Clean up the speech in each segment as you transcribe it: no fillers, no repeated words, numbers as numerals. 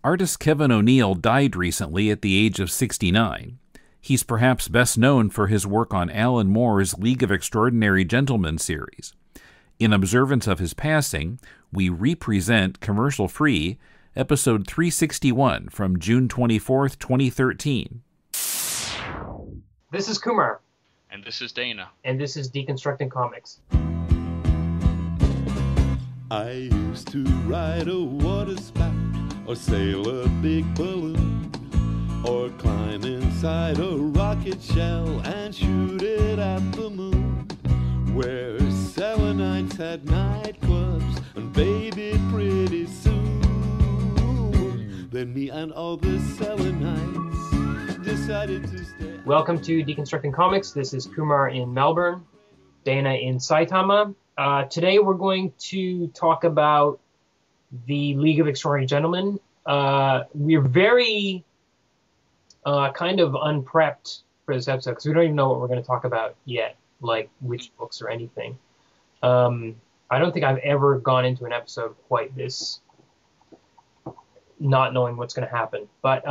Artist Kevin O'Neill died recently at the age of 69. He's perhaps best known for his work on Alan Moore's League of Extraordinary Gentlemen series. In observance of his passing, we represent commercial-free episode 361 from June 24th, 2013. This is Kumar. And this is Dana. And this is Deconstructing Comics. I used to ride a water spout or sail a big balloon or climb inside a rocket shell and shoot it at the moon, where Selenites had nightclubs and baby pretty soon. Then me and all the Selenites decided to stay. Welcome to Deconstructing Comics. This is Kumar in Melbourne, Dana in Saitama. Today we're going to talk about the League of Extraordinary Gentlemen. We're very kind of unprepped for this episode because we don't even know what we're going to talk about yet, like which books or anything. I don't think I've ever gone into an episode quite this not knowing what's going to happen. But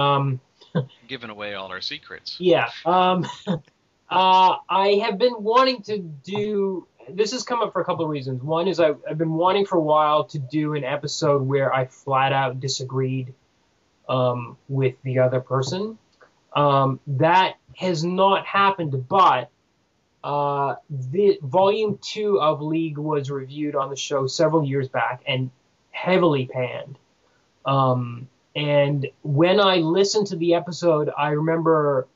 giving away all our secrets. Yeah. I have been wanting to do... This has come up for a couple of reasons. One is I've been wanting for a while to do an episode where I flat out disagreed with the other person. That has not happened, but the Volume 2 of League was reviewed on the show several years back and heavily panned. And when I listened to the episode, I remember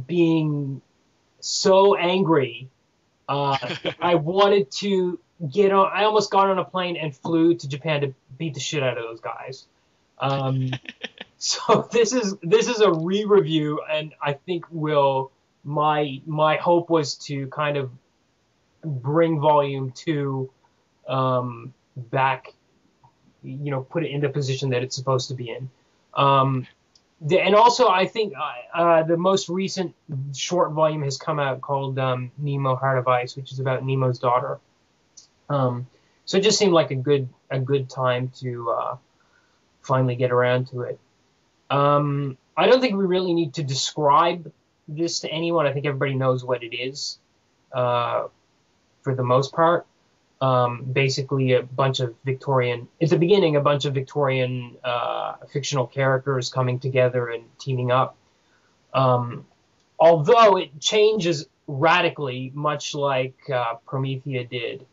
being so angry. I wanted to get on. I almost got on a plane and flew to Japan to beat the shit out of those guys. So this is a re-review, and I think my hope was to kind of bring Volume 2 back, put it in the position that it's supposed to be in. And also, I think the most recent short volume has come out called Nemo Heart of Ice, which is about Nemo's daughter. So it just seemed like a good time to finally get around to it. I don't think we really need to describe this to anyone. I think everybody knows what it is for the most part. Basically a bunch of Victorian fictional characters coming together and teaming up. Although it changes radically, much like Promethea did,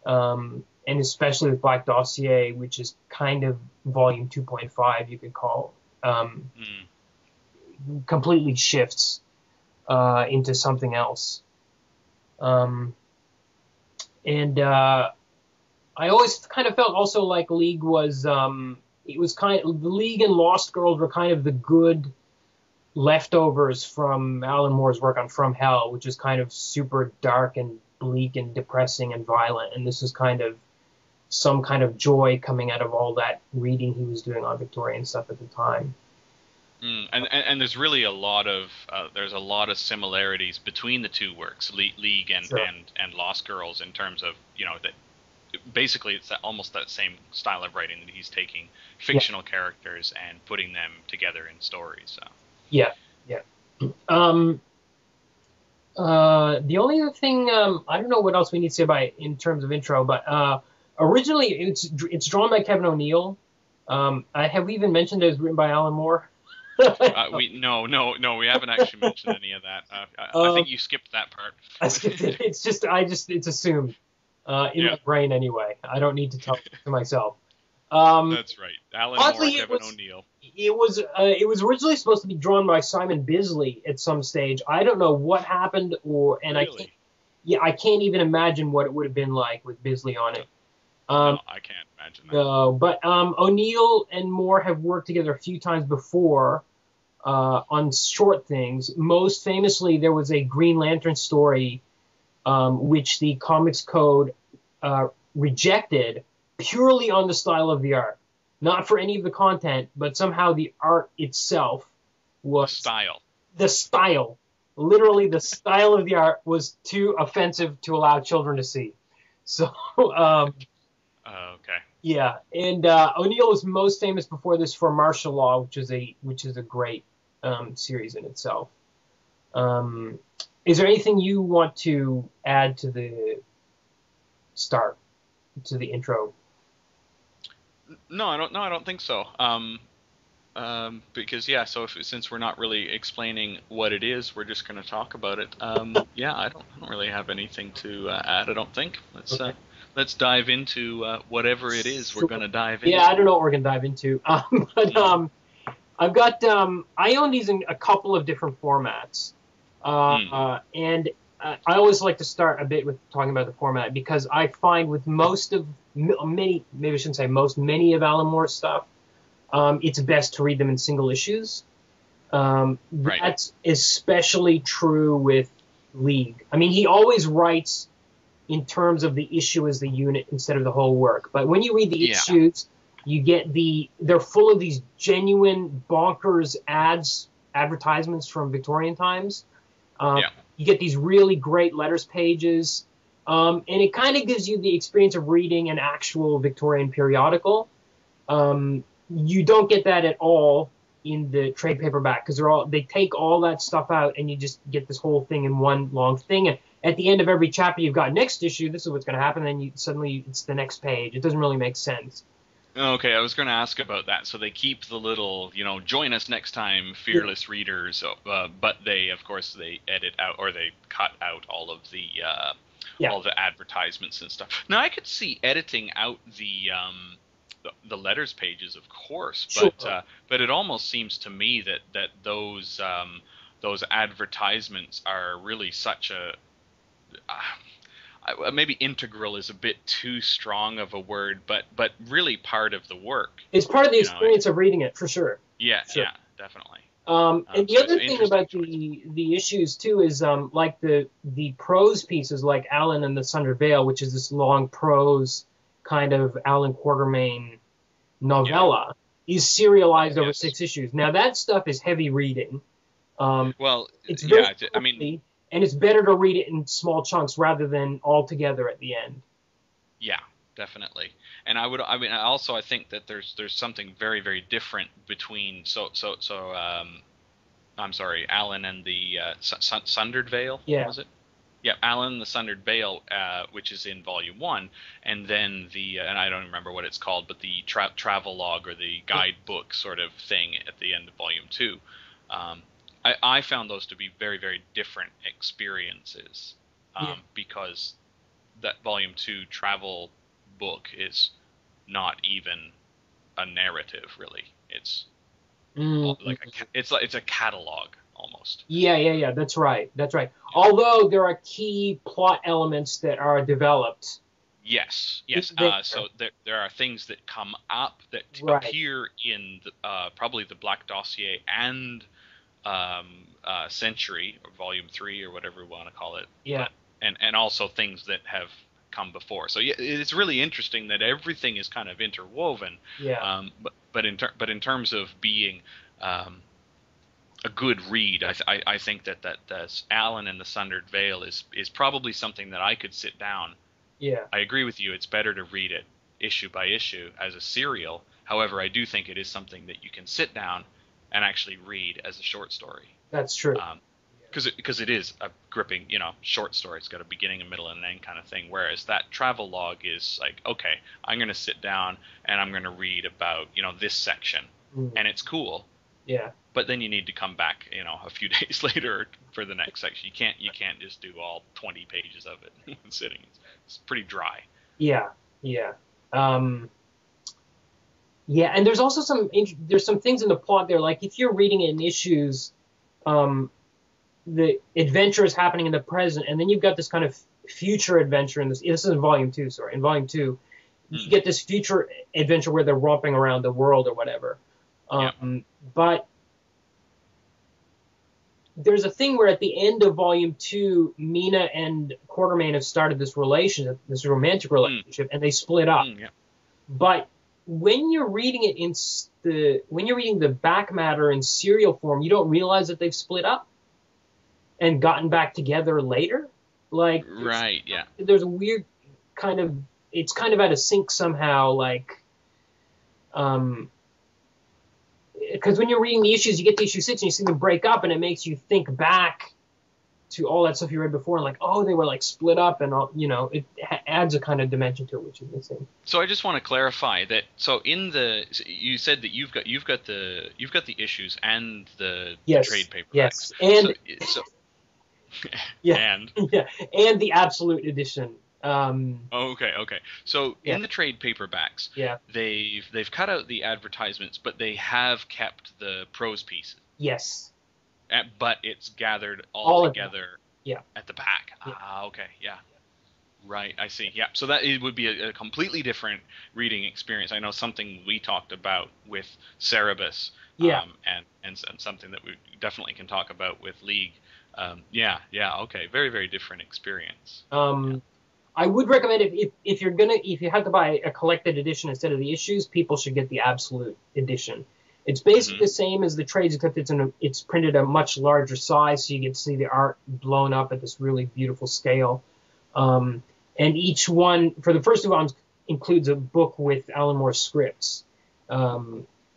and especially with Black Dossier, which is kind of Volume 2.5, you could call, completely shifts into something else. And I always kind of felt also like League was, the League and Lost Girls were kind of the good leftovers from Alan Moore's work on From Hell, which is kind of super dark and bleak and depressing and violent. And this was kind of some kind of joy coming out of all that reading he was doing on Victorian stuff at the time. And there's really a lot of similarities between the two works, League and, sure. and Lost Girls, in terms of that basically it's almost that same style of writing that he's taking fictional characters and putting them together in stories. So. Yeah. The only other thing, I don't know what else we need to say about it in terms of intro, but originally it's drawn by Kevin O'Neill. Have we even mentioned that it was written by Alan Moore? No, we haven't actually mentioned any of that. I think you skipped that part. I skipped it. It's assumed in my brain anyway. I don't need to tell it to myself. That's right. Alan Moore, Kevin O'Neill. It was originally supposed to be drawn by Simon Bisley at some stage. I don't know what happened, Really? I can't even imagine what it would have been like with Bisley on it. No, I can't imagine that. No, but O'Neill and Moore have worked together a few times before on short things. Most famously, there was a Green Lantern story which the Comics Code rejected purely on the style of the art. Not for any of the content, but somehow the art itself was... The style. Literally, the style of the art was too offensive to allow children to see. So... Okay. Yeah, and O'Neill was most famous before this for Martial Law, which is a great series in itself. Um, is there anything you want to add to the start, to the intro? No, I don't. No, I don't think so. Because yeah, so since we're not really explaining what it is, we're just going to talk about it. Yeah, I don't really have anything to add. I don't think. Okay. Let's dive into whatever it is we're Sure. going to dive Yeah, into. I don't know what we're gonna dive into, but I've got I own these in a couple of different formats, and I always like to start a bit with talking about the format because I find with most of many, maybe I shouldn't say most, many of Alan Moore's stuff, it's best to read them in single issues. Right. That's especially true with League. I mean, he always writes in terms of the issue as the unit instead of the whole work. But when you read the Yeah. issues, you get they're full of these genuine bonkers advertisements from Victorian times. Yeah. You get these really great letters pages. And it kind of gives you the experience of reading an actual Victorian periodical. You don't get that at all in the trade paperback because they take all that stuff out and you just get this whole thing in one long thing. And at the end of every chapter, you've got next issue. This is what's going to happen. And then suddenly it's the next page. It doesn't really make sense. Okay, I was going to ask about that. So they keep the little, join us next time, fearless readers. But they, of course, they edit out or they cut out all of the advertisements and stuff. Now I could see editing out the letters pages, of course, but Sure. but it almost seems to me that those advertisements are really such a maybe integral is a bit too strong of a word, but really part of the work. It's part of the experience of reading it, for sure. Yeah, Sure. yeah, definitely. And the So other it's thing interesting about the issues too is like the prose pieces like Alan and the Sundered Veil, which is this long prose kind of Alan Quatermain novella, is serialized over Yes. 6 issues. Now that stuff is heavy reading. Well, It's very yeah, I mean, quickly, and it's better to read it in small chunks rather than all together at the end. yeah, definitely. And I think that there's something very, very different between I'm sorry, Alan and the Sundered Veil. Yeah. Was it? Yeah, Alan and the Sundered Veil, which is in Volume 1, and then and I don't remember what it's called, but the travel log or the guidebook sort of thing at the end of Volume 2. I found those to be very, very different experiences because that Volume 2 travel book is not even a narrative, really. It's it's a catalog almost. Yeah. That's right. Although there are key plot elements that are developed. Yes. So there are things that come up that Right. appear in probably the Black Dossier and Century, or Volume 3, or whatever we want to call it. Yeah. And also things that have come before. So yeah, it's really interesting that everything is kind of interwoven. Yeah. But in terms of being a good read, I think that Alan and the Sundered Veil is probably something that I could sit down. Yeah. I agree with you. It's better to read it issue by issue as a serial. However, I do think it is something that you can sit down and actually read as a short story. That's true. Because it is a gripping, short story. It's got a beginning, a middle, and an end kind of thing. Whereas that travel log is like, okay, I'm going to sit down and I'm going to read about, this section, and it's cool. Yeah. But then you need to come back, a few days later for the next section. You can't just do all 20 pages of it in one sitting. It's pretty dry. Yeah. Yeah, and there's also some things in the plot there. Like if you're reading it in issues, the adventure is happening in the present, and then you've got this kind of future adventure in this. This is in Volume 2, sorry. In Volume 2, you get this future adventure where they're romping around the world or whatever. But there's a thing where at the end of Volume 2, Mina and Quatermain have started this relationship, this romantic relationship, and they split up. But when you're reading it when you're reading the back matter in serial form, you don't realize that they've split up and gotten back together later. Like, right, yeah. There's a weird kind of it's kind of out of sync somehow, like, because when you're reading the issues, you get to issue 6 and you see them break up, and it makes you think back to all that stuff you read before, and like, oh, they were like split up, and all, it adds a kind of dimension to it, which is missing. So I just want to clarify that. So you said that you've got the issues and the trade paperbacks. Yes, and and and the Absolute edition. Okay. So in the trade paperbacks, they've cut out the advertisements, but they have kept the prose pieces. Yes. But it's gathered all together at the back. Yeah. Okay, yeah. Right, I see. Yeah, so that it would be a completely different reading experience. I know something we talked about with Cerebus, and something that we definitely can talk about with League. Okay, very, very different experience. I would recommend if you have to buy a collected edition instead of the issues, people should get the Absolute edition. It's basically the same as the trades, except it's printed a much larger size, so you get to see the art blown up at this really beautiful scale. And each one, for the first 2 volumes, includes a book with Alan Moore's scripts,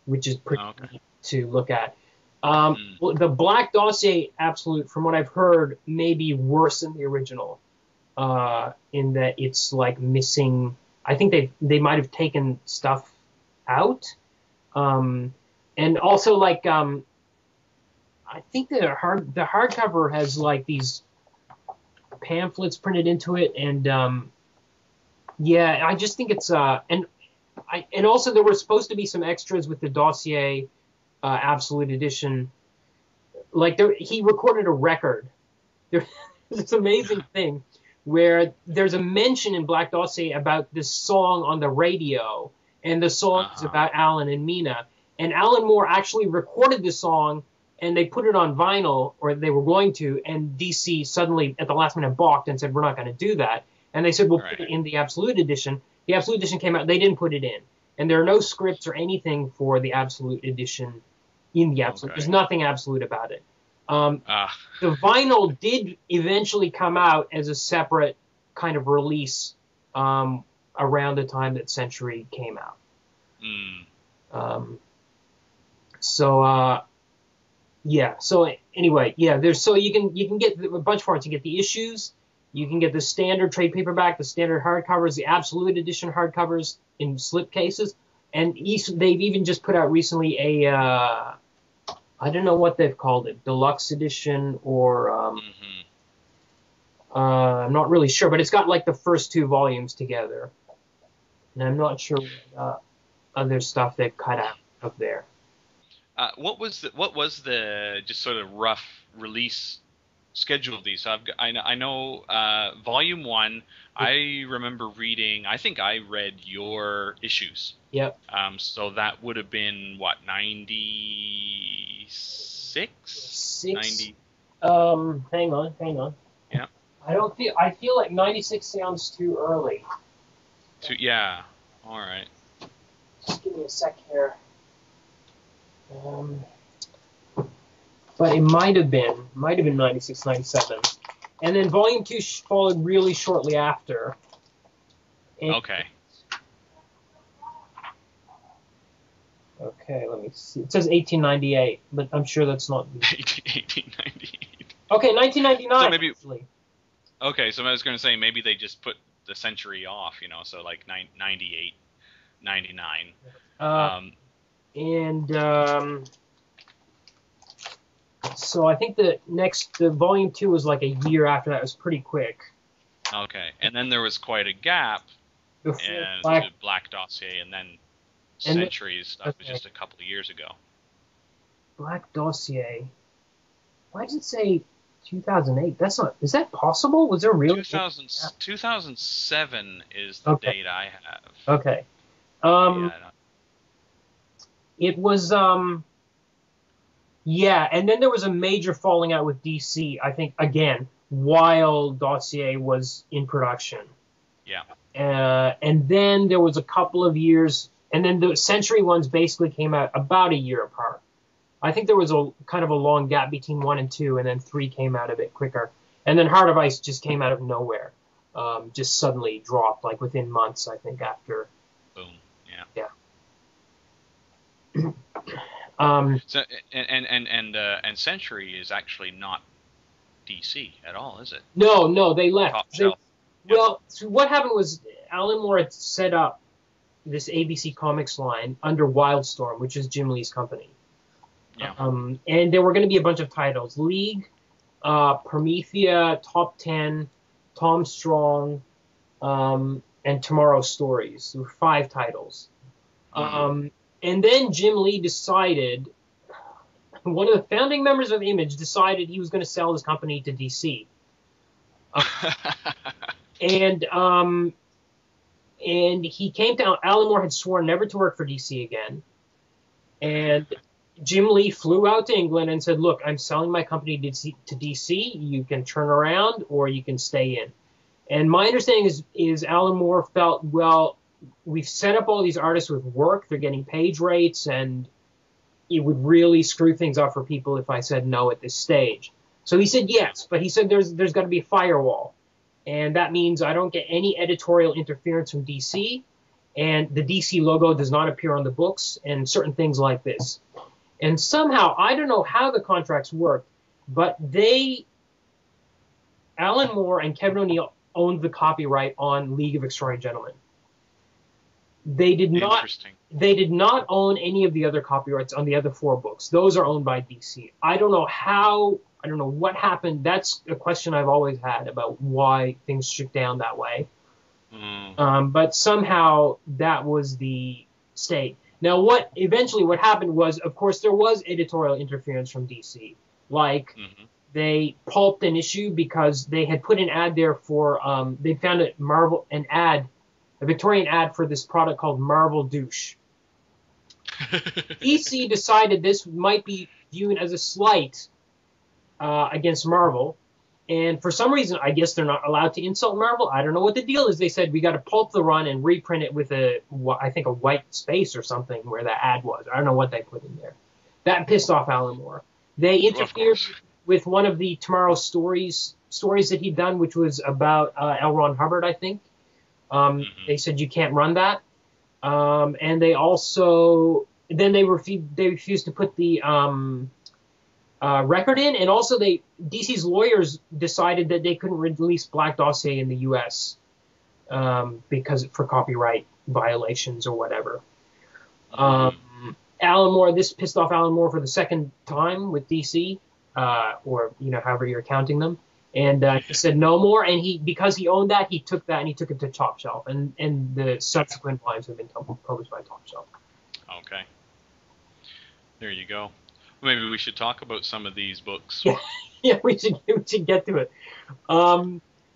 which is pretty neat to look at. The Black Dossier Absolute, from what I've heard, may be worse than the original, in that it's like missing. I think they might have taken stuff out. And also, like, I think the hardcover has like these pamphlets printed into it, and I just think it's and also there were supposed to be some extras with the Dossier Absolute edition. Like he recorded a record. There's this amazing thing where there's a mention in Black Dossier about this song on the radio, and the song is about Alan and Mina. And Alan Moore actually recorded the song, and they put it on vinyl, or they were going to, and DC suddenly, at the last minute, balked and said, we're not going to do that. And they said, we'll put it in the Absolute edition. The Absolute edition came out. They didn't put it in. And there are no scripts or anything for the Absolute edition in the Absolute. There's nothing Absolute about it. The vinyl did eventually come out as a separate kind of release around the time that Century came out. So anyway, so you can get a bunch of parts. You get the issues, you can get the standard trade paperback, the standard hardcovers, the Absolute edition hardcovers in slipcases, and they've even just put out recently a I don't know what they've called it, deluxe edition or I'm not really sure, but it's got like the first 2 volumes together, and I'm not sure what other stuff they've cut out of there. What was the just sort of rough release schedule of these? So I know Volume 1. I remember reading. I think I read your issues. Yep. So that would have been what, 96? 90. Hang on. Yeah. I feel like 96 sounds too early. Yeah. All right. Just give me a sec here. But it might have been 96, 97. And then Volume 2 followed really shortly after. Okay, let me see. It says 1898, but I'm sure that's not... 1898. Okay, 1999, so maybe, actually. Okay, so I was going to say maybe they just put the century off, so like 98, 99. So I think the Volume 2 was like a year after that. It was pretty quick. Okay, and then there was quite a gap, and Black Dossier, and then Century's stuff was just a couple of years ago. Black Dossier. Why does it say 2008? That's not. Is that possible? Was there really? 2007 is the date I have. Okay. It was and then there was a major falling out with DC, I think, again, while Dossier was in production. Yeah. And then there was a couple of years, and then the Century ones basically came out about a year apart. I think there was a kind of a long gap between 1 and 2, and then 3 came out a bit quicker. And then Heart of Ice just came out of nowhere. just suddenly dropped, like within months, I think, after. Boom. Yeah. Yeah. Um, So and Century is actually not DC at all, is it? no, they left. Top shelf. Well, so what happened was Alan Moore had set up this ABC Comics line under Wildstorm, which is Jim Lee's company. Yeah. And there were going to be a bunch of titles: League, Promethea, Top 10, Tom Strong, and Tomorrow's Stories. There were 5 titles. And then Jim Lee decided, one of the founding members of Image decided he was going to sell his company to DC. And he came down. Alan Moore had sworn never to work for DC again. And Jim Lee flew out to England and said, look, I'm selling my company to DC. You can turn around or you can stay in. And my understanding is Alan Moore felt, well, we've set up all these artists with work. They're getting page rates, and it would really screw things up for people if I said no at this stage. So he said yes, but he said there's got to be a firewall. And that means I don't get any editorial interference from DC, and the DC logo does not appear on the books, and certain things like this. And somehow, I don't know how the contracts worked, but Alan Moore and Kevin O'Neill owned the copyright on League of Extraordinary Gentlemen. They did not own any of the other copyrights on the other 4 books. Those are owned by DC. I don't know what happened. That's a question I've always had about why things shook down that way. But somehow that was the state. Now, what happened was, of course, there was editorial interference from DC. Like, they pulped an issue because they had put an ad there for, they found a Victorian ad for this product called Marvel Douche. DC decided this might be viewed as a slight against Marvel, and for some reason, I guess they're not allowed to insult Marvel. I don't know what the deal is. They said we got to pulp the run and reprint it with I think a white space or something where that ad was. I don't know what they put in there. That pissed off Alan Moore. They interfered with one of the Tomorrow's stories that he'd done, which was about L. Ron Hubbard, I think. They said you can't run that, and they also they refused to put the record in, and also DC's lawyers decided that they couldn't release Black Dossier in the U.S. Because for copyright violations or whatever. Alan Moore, this pissed off Alan Moore for the second time with DC, or however you're counting them. And he said no more, and because he owned that, he took it to Top Shelf, and the subsequent volumes have been published by Top Shelf. Okay. There you go. Maybe we should talk about some of these books. Yeah, we should get to it.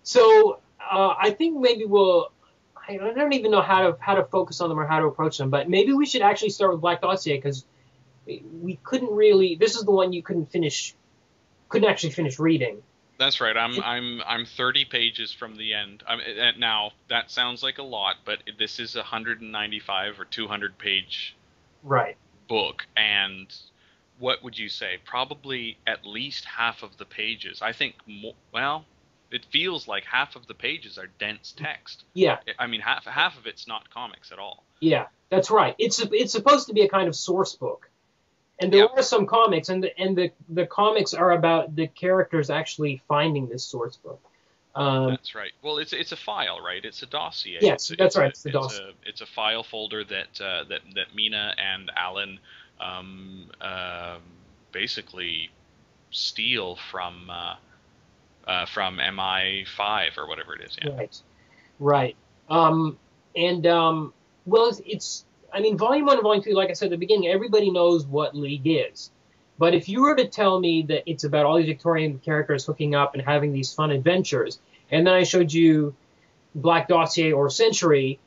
So I think maybe I don't even know how to focus on them or how to approach them, but maybe we should actually start with Black Dossier, because we couldn't really. This is the one you couldn't actually finish reading. That's right. I'm 30 pages from the end. Now that sounds like a lot, but this is a 195 or 200 page book, and what would you say? Probably at least half of the pages. I think it feels like half of the pages are dense text. Yeah. I mean, half of it's not comics at all. Yeah, that's right. It's supposed to be a kind of source book. And there are some comics, and the comics are about the characters actually finding this source book. That's right. Well, it's a file, right? It's a dossier. Yes, that's right. It's the dossier. It's a file folder that Mina and Alan basically steal from MI5 or whatever it is. Yeah. Right. Well, it's. I mean, Volume 1 and Volume 2, like I said at the beginning, everybody knows what League is. But if you were to tell me that it's about all these Victorian characters hooking up and having these fun adventures, and then I showed you Black Dossier or Century,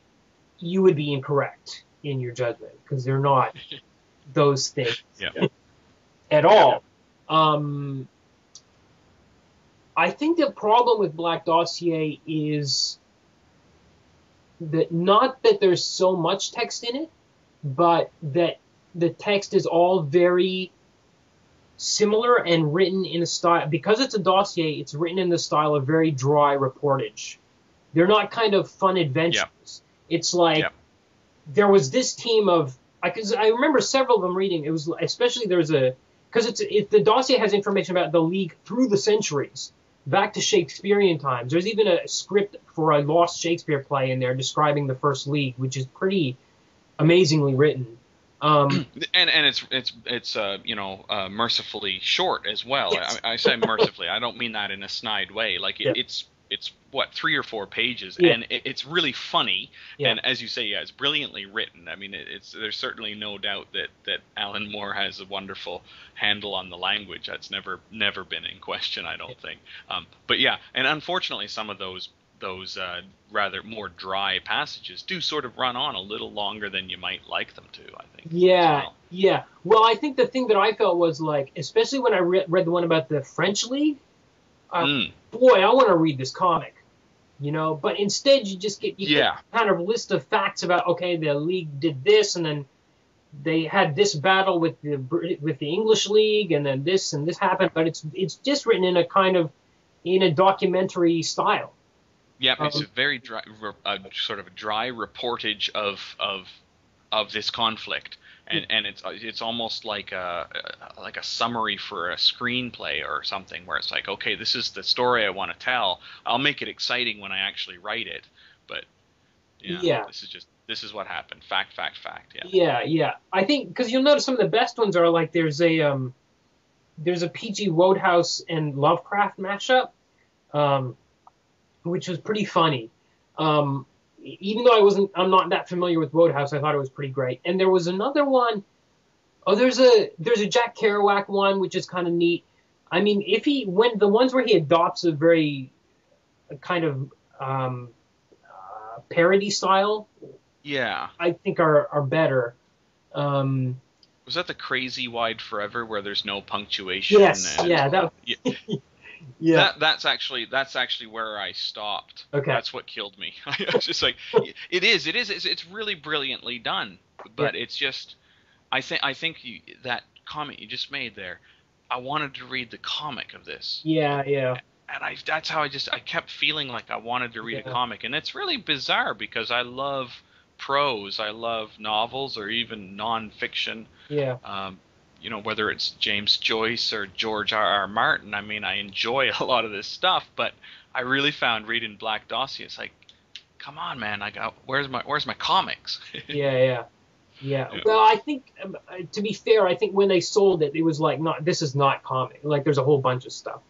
you would be incorrect in your judgment, because they're not those things at all. I think the problem with Black Dossier is that not that there's so much text in it, but that the text is all very similar and written in a style, because it's a dossier, it's written in the style of very dry reportage. They're not kind of fun adventures. It's like there was this team of, because I remember several of them reading. It was especially because the dossier has information about the League through the centuries, back to Shakespearean times. There's even a script for a lost Shakespeare play in there describing the First League, which is pretty amazingly written. And it's mercifully short as well. Yes. I say mercifully. I don't mean that in a snide way. Like it's what, 3 or 4 pages, Yeah. and it's really funny. Yeah. And as you say, it's brilliantly written. I mean, there's certainly no doubt that Alan Moore has a wonderful handle on the language. That's never been in question, I don't think. But yeah, and unfortunately, some of those rather more dry passages do sort of run on a little longer than you might like them to, I think. Yeah, as well. yeah. Well, I think the thing that I felt was like, especially when I read the one about the French League, boy, I want to read this comic, But instead, you just get kind of list of facts about, okay, the league did this, and then they had this battle with the English League, and then this and this happened. But it's just written in a documentary style. Yeah, it's a very dry, sort of a dry reportage of this conflict, and it's almost like a summary for a screenplay or something, where it's like, okay, this is the story I want to tell. I'll make it exciting when I actually write it, but this is what happened. Fact. Yeah. I think because you'll notice some of the best ones are like there's a P.G. Wodehouse and Lovecraft mashup. Which was pretty funny. Even though I'm not that familiar with Wodehouse, I thought it was pretty great. And there was another one. Oh, there's a Jack Kerouac one, which is kind of neat. I mean, the ones where he adopts a very kind of parody style, I think are better. Was that the Crazy Wide Forever, where there's no punctuation? Yes, Yeah. That's actually where I stopped. Okay. That's what killed me. I was just like, it's really brilliantly done, but it's just, I think that comment you just made there, I wanted to read the comic of this. Yeah. And that's how I kept feeling like I wanted to read a comic, and it's really bizarre because I love prose, I love novels or even nonfiction. Yeah. Whether it's James Joyce or George R.R. Martin, I mean, I enjoy a lot of this stuff, but I really found reading Black Dossier, it's like, come on, man, where's my comics? Yeah. Well, I think, to be fair, I think when they sold it, it was like, this is not comic. Like, there's a whole bunch of stuff.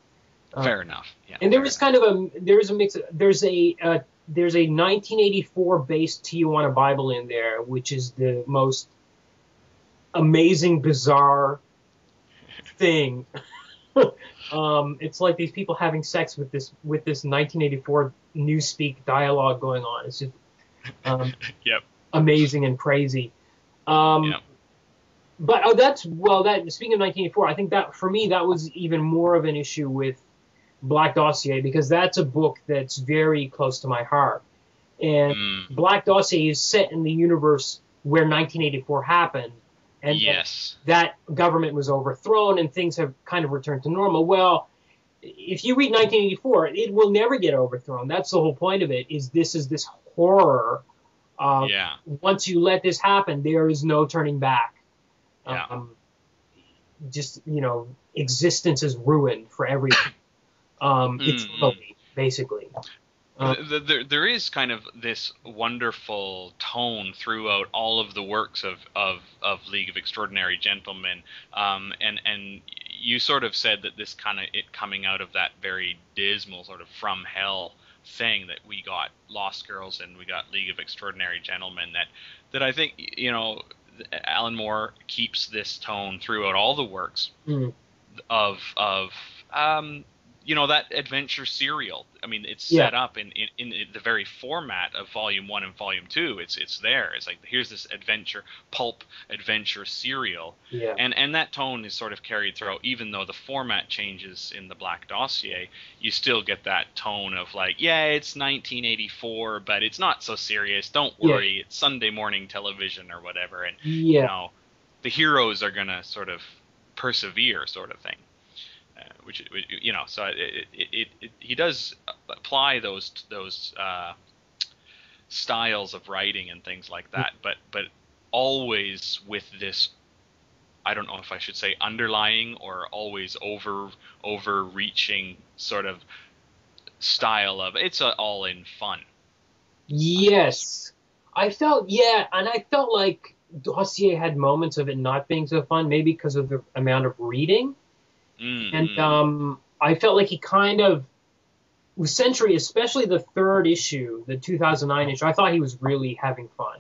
Fair enough. Yeah. And there is kind of there's a mix. There's a 1984 based Tijuana Bible in there, which is the most amazing, bizarre thing. It's like these people having sex with this 1984 newspeak dialogue going on. It's just amazing and crazy. But speaking of 1984, I think that for me that was even more of an issue with Black Dossier, because that's a book that's very close to my heart. And Black Dossier is set in the universe where 1984 happened. And that government was overthrown and things have kind of returned to normal. Well, if you read 1984, it will never get overthrown. That's the whole point of it, is this horror. Once you let this happen, there is no turning back. Existence is ruined for everything. Eternally, basically. There is kind of this wonderful tone throughout all of the works of League of Extraordinary Gentlemen, and you sort of said that this kind of coming out of that very dismal sort of from hell thing, that we got Lost Girls and we got League of Extraordinary Gentlemen, that I think Alan Moore keeps this tone throughout all the works of that adventure serial. I mean, it's set up in the very format of Volume 1 and Volume 2. It's there. It's like, here's this pulp adventure serial. Yeah. And that tone is sort of carried throughout. Even though the format changes in the Black Dossier, you still get that tone of like, it's 1984, but it's not so serious. Don't worry. It's Sunday morning television or whatever. And, the heroes are going to sort of persevere, sort of thing. So he does apply those styles of writing and things like that, but always with this, I don't know if I should say underlying or always overreaching sort of style of it's all in fun. Yes. I felt like Dossier had moments of it not being so fun, maybe because of the amount of reading. And I felt like he kind of, with Century, especially the third issue, the 2009 issue, I thought he was really having fun.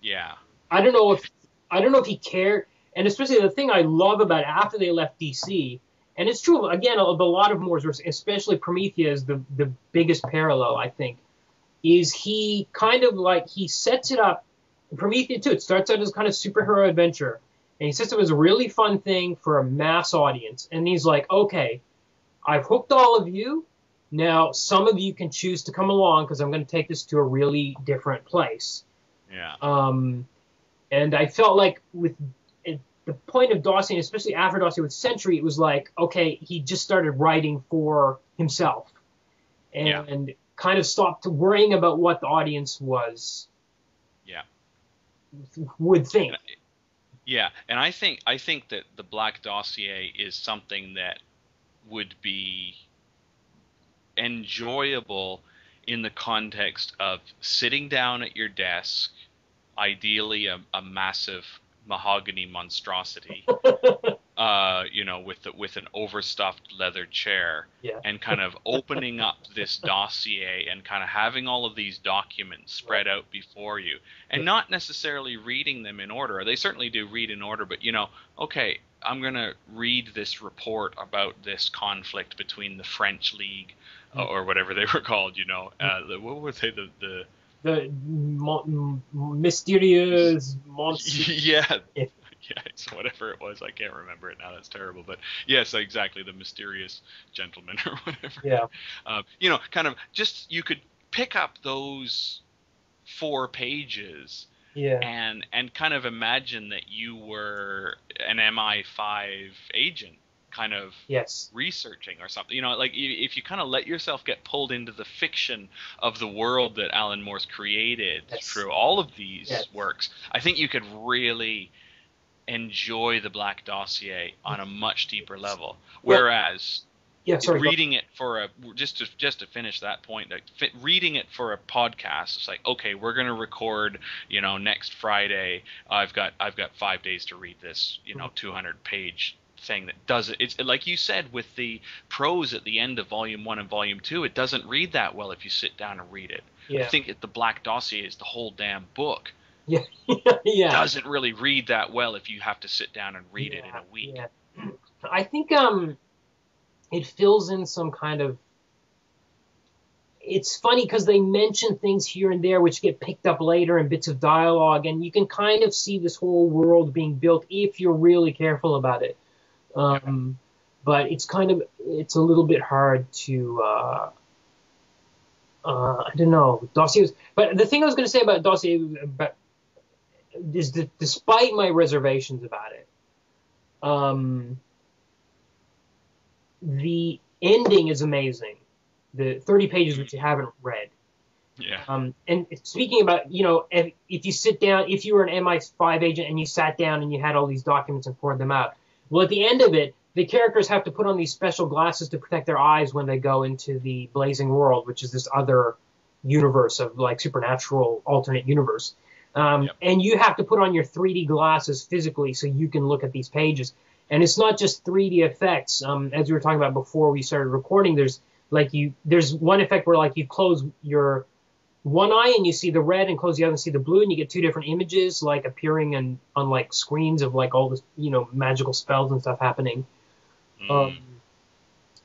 Yeah. I don't know if he cared, and especially the thing I love about it, after they left DC, and it's true again of a lot of Moore's, especially Promethea is the biggest parallel, I think, is he kind of like he sets it up. Promethea too. It starts out as kind of superhero adventure, and he sets it up as a really fun thing for a mass audience. And he's like, okay, I've hooked all of you. Now some of you can choose to come along because I'm going to take this to a really different place. Yeah. And I felt like with the point of Dossier, especially after Dossier with Century, it was like, okay, he just started writing for himself and kind of stopped worrying about what the audience would think. Yeah, and I think that the Black Dossier is something that would be enjoyable in the context of sitting down at your desk, ideally a massive mahogany monstrosity, with an overstuffed leather chair, and kind of opening up this dossier and kind of having all of these documents spread out before you, and not necessarily reading them in order. They certainly do read in order, but okay, I'm going to read this report about this conflict between the French League or whatever they were called, what were they, the mysterious monster. Yeah, so whatever it was, I can't remember it now. That's terrible. But yes, exactly, the mysterious gentleman or whatever. Yeah. Kind of just you could pick up those 4 pages. Yeah. And kind of imagine that you were an MI5 agent, kind of researching or something. Like if you kind of let yourself get pulled into the fiction of the world that Alan Moore's created through all of these works, I think you could really enjoy the Black Dossier on a much deeper level. Whereas reading it for just to finish that point, reading it for a podcast, it's like, okay, we're going to record, next Friday. I've got 5 days to read this, 200-page thing that does it. It's like you said with the prose at the end of Volume 1 and Volume 2, it doesn't read that well if you sit down and read it. I think the Black Dossier is the whole damn book. Yeah. Doesn't really read that well if you have to sit down and read it in a week. Yeah. I think it fills in some kind of. It's funny because they mention things here and there which get picked up later in bits of dialogue, and you can kind of see this whole world being built if you're really careful about it. But it's a little bit hard to. I don't know. Dossier. But the thing I was going to say about Dossier is that despite my reservations about it, the ending is amazing. The 30 pages which you haven't read. Yeah. And speaking about, if you sit down, if you were an MI5 agent and you sat down and you had all these documents and poured them out, well, at the end of it, the characters have to put on these special glasses to protect their eyes when they go into the Blazing World, which is this other universe of like supernatural alternate universe. And you have to put on your 3D glasses physically so you can look at these pages. And it's not just 3D effects. As we were talking about before we started recording, there's one effect where like you close your one eye and you see the red, and close the other and see the blue, and you get 2 different images like appearing on like screens of like all this magical spells and stuff happening.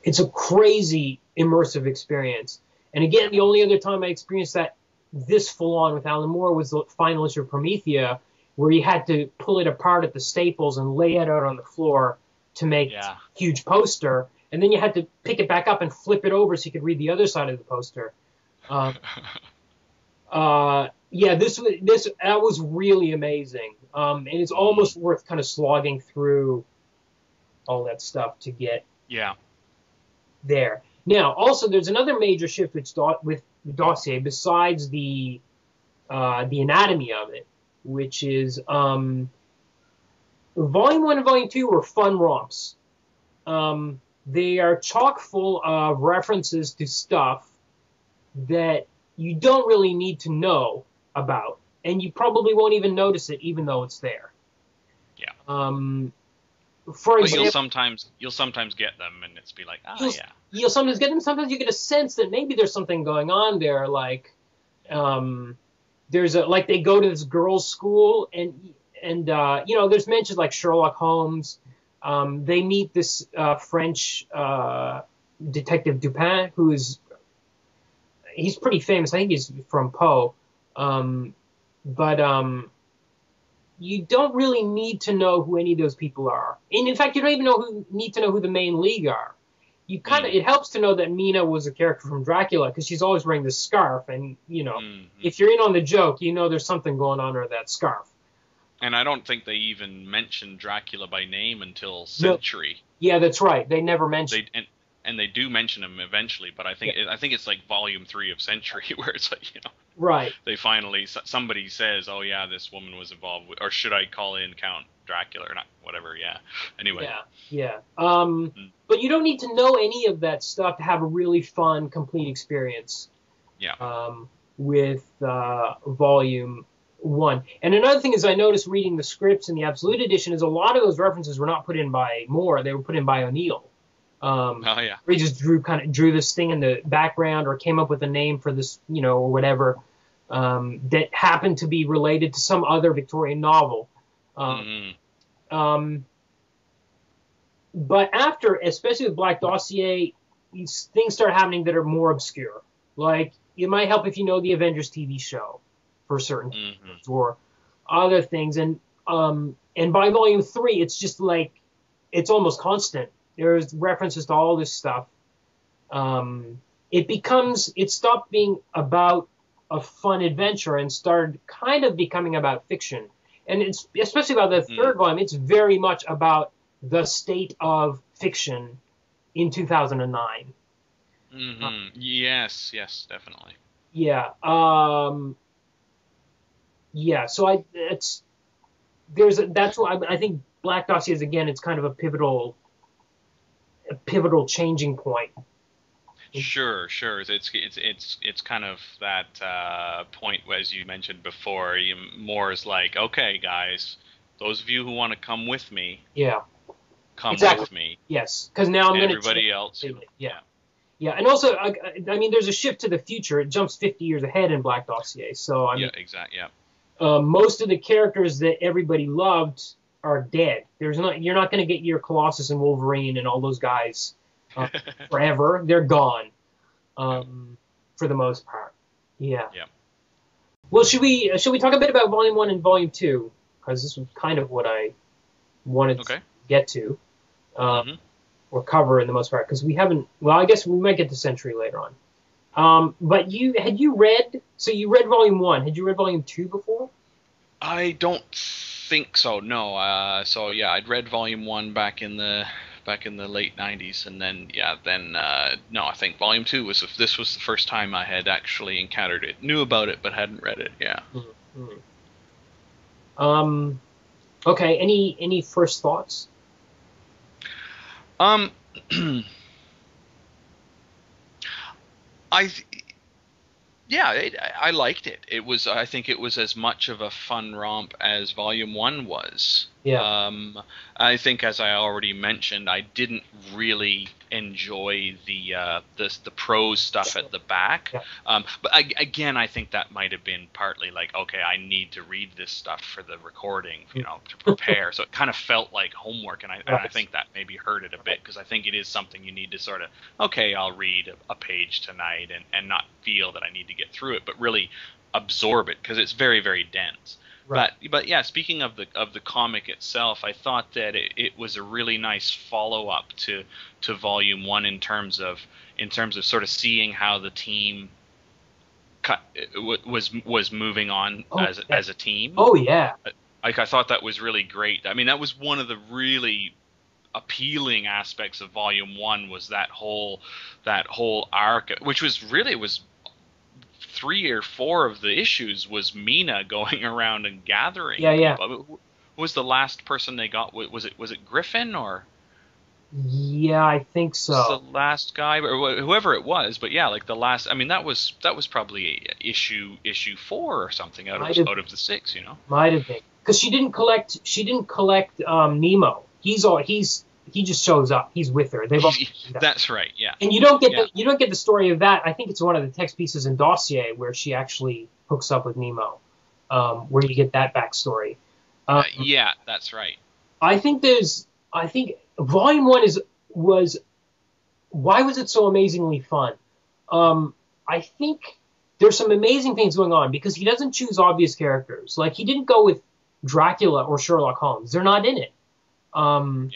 It's a crazy immersive experience. And again, the only other time I experienced that this full on with Alan Moore was the final issue of Promethea, where he had to pull it apart at the Staples and lay it out on the floor to make a huge poster. And then you had to pick it back up and flip it over so you could read the other side of the poster. That was really amazing. And it's almost worth kind of slogging through all that stuff to get Yeah. there. Now, also, there's another major shift with Dossier besides the anatomy of it, which is Volume 1 and Volume 2 were fun romps. They are chock full of references to stuff that you don't really need to know about, and you probably won't even notice it, even though it's there. Yeah. For But example, you'll sometimes get them, and it's be like, yeah. You'll sometimes get them. Sometimes you get a sense that maybe there's something going on there, like they go to this girls' school, and there's mentions like Sherlock Holmes. They meet this French detective Dupin, he's pretty famous. I think he's from Poe. You don't really need to know who any of those people are. And in fact, you don't even need to know who the main league are. It helps to know that Mina was a character from Dracula because she's always wearing this scarf, and if you're in on the joke, there's something going on under that scarf. And I don't think they even mentioned Dracula by name until Century. No. Yeah, that's right. They never mentioned. And they do mention him eventually, but I think it's like Volume 3 of Century where it's like right. They finally somebody says, "Oh yeah, this woman was involved with," or should I call in Count Dracula or not? Whatever. Yeah. Anyway. Yeah. But you don't need to know any of that stuff to have a really fun, complete experience. Yeah. With Volume 1. And another thing is I noticed reading the scripts in the Absolute Edition is a lot of those references were not put in by Moore, they were put in by O'Neill. Yeah. He just drew this thing in the background or came up with a name for this, or whatever, that happened to be related to some other Victorian novel. But after, especially with Black Dossier, these things start happening that are more obscure. Like, it might help if you know the Avengers TV show for certain things, or other things. And by Volume 3, it's just like, it's almost constant. There's references to all this stuff. It stopped being about a fun adventure and started kind of becoming about fiction. And it's especially about the third volume, it's very much about the state of fiction in 2009. Yes, definitely. Yeah. So that's why I think Black Dossier is, again, it's kind of a pivotal changing point. Sure. It's kind of that point, as you mentioned before. Moore is like, okay, guys, those of you who want to come with me, come with me. Yes, because now I'm going to everybody else. Yeah, and also, I mean, there's a shift to the future. It jumps 50 years ahead in Black Dossier. So I mean, exactly. Yeah. Most of the characters that everybody loved are dead. You're not going to get your Colossus and Wolverine and all those guys forever. They're gone, for the most part. Yeah. Well, should we talk a bit about Volume 1 and Volume 2? Because this was kind of what I wanted to get to, or cover in the most part. Because we haven't. Well, I guess we might get to Century later on. But you read Volume 1. Had you read Volume 2 before? I don't think so. No. I'd read Volume 1 back in the late 90s, and then no, I think Volume 2 was the first time I had actually encountered it. Knew about it, but hadn't read it. Yeah. Okay. Any first thoughts? I liked it. I think it was as much of a fun romp as Volume 1 was. Yeah. I think, as I already mentioned, I didn't really enjoy the prose stuff at the back. Yeah. But I think that might have been partly like, okay, I need to read this stuff for the recording, to prepare. So it kind of felt like homework, and I think that maybe hurt it a bit, because I think it is something you need to sort of, okay, I'll read a page tonight and not feel that I need to get through it, but really absorb it, because it's very, very dense. Right. But yeah, speaking of the comic itself, I thought that it was a really nice follow up to Volume 1 in terms of sort of seeing how the team was moving on as a team. Oh yeah. I thought that was really great. I mean, that was one of the really appealing aspects of Volume 1 was that whole arc, which was 3 or 4 of the issues was Mina going around and gathering. Yeah. Who was the last person they got? Was it Griffin or? Yeah, I think so. Was the last guy or whoever it was, but yeah, like the last. I mean, that was probably issue 4 or something out of the 6. You know, might have been because she didn't collect Nemo. He just shows up. He's with her. That's right. Yeah. And you don't get the story of that. I think it's one of the text pieces in Dossier where she actually hooks up with Nemo, where you get that backstory. Yeah, that's right. I think Volume 1 was why was it so amazingly fun? I think there's some amazing things going on because he doesn't choose obvious characters. Like he didn't go with Dracula or Sherlock Holmes. They're not in it. And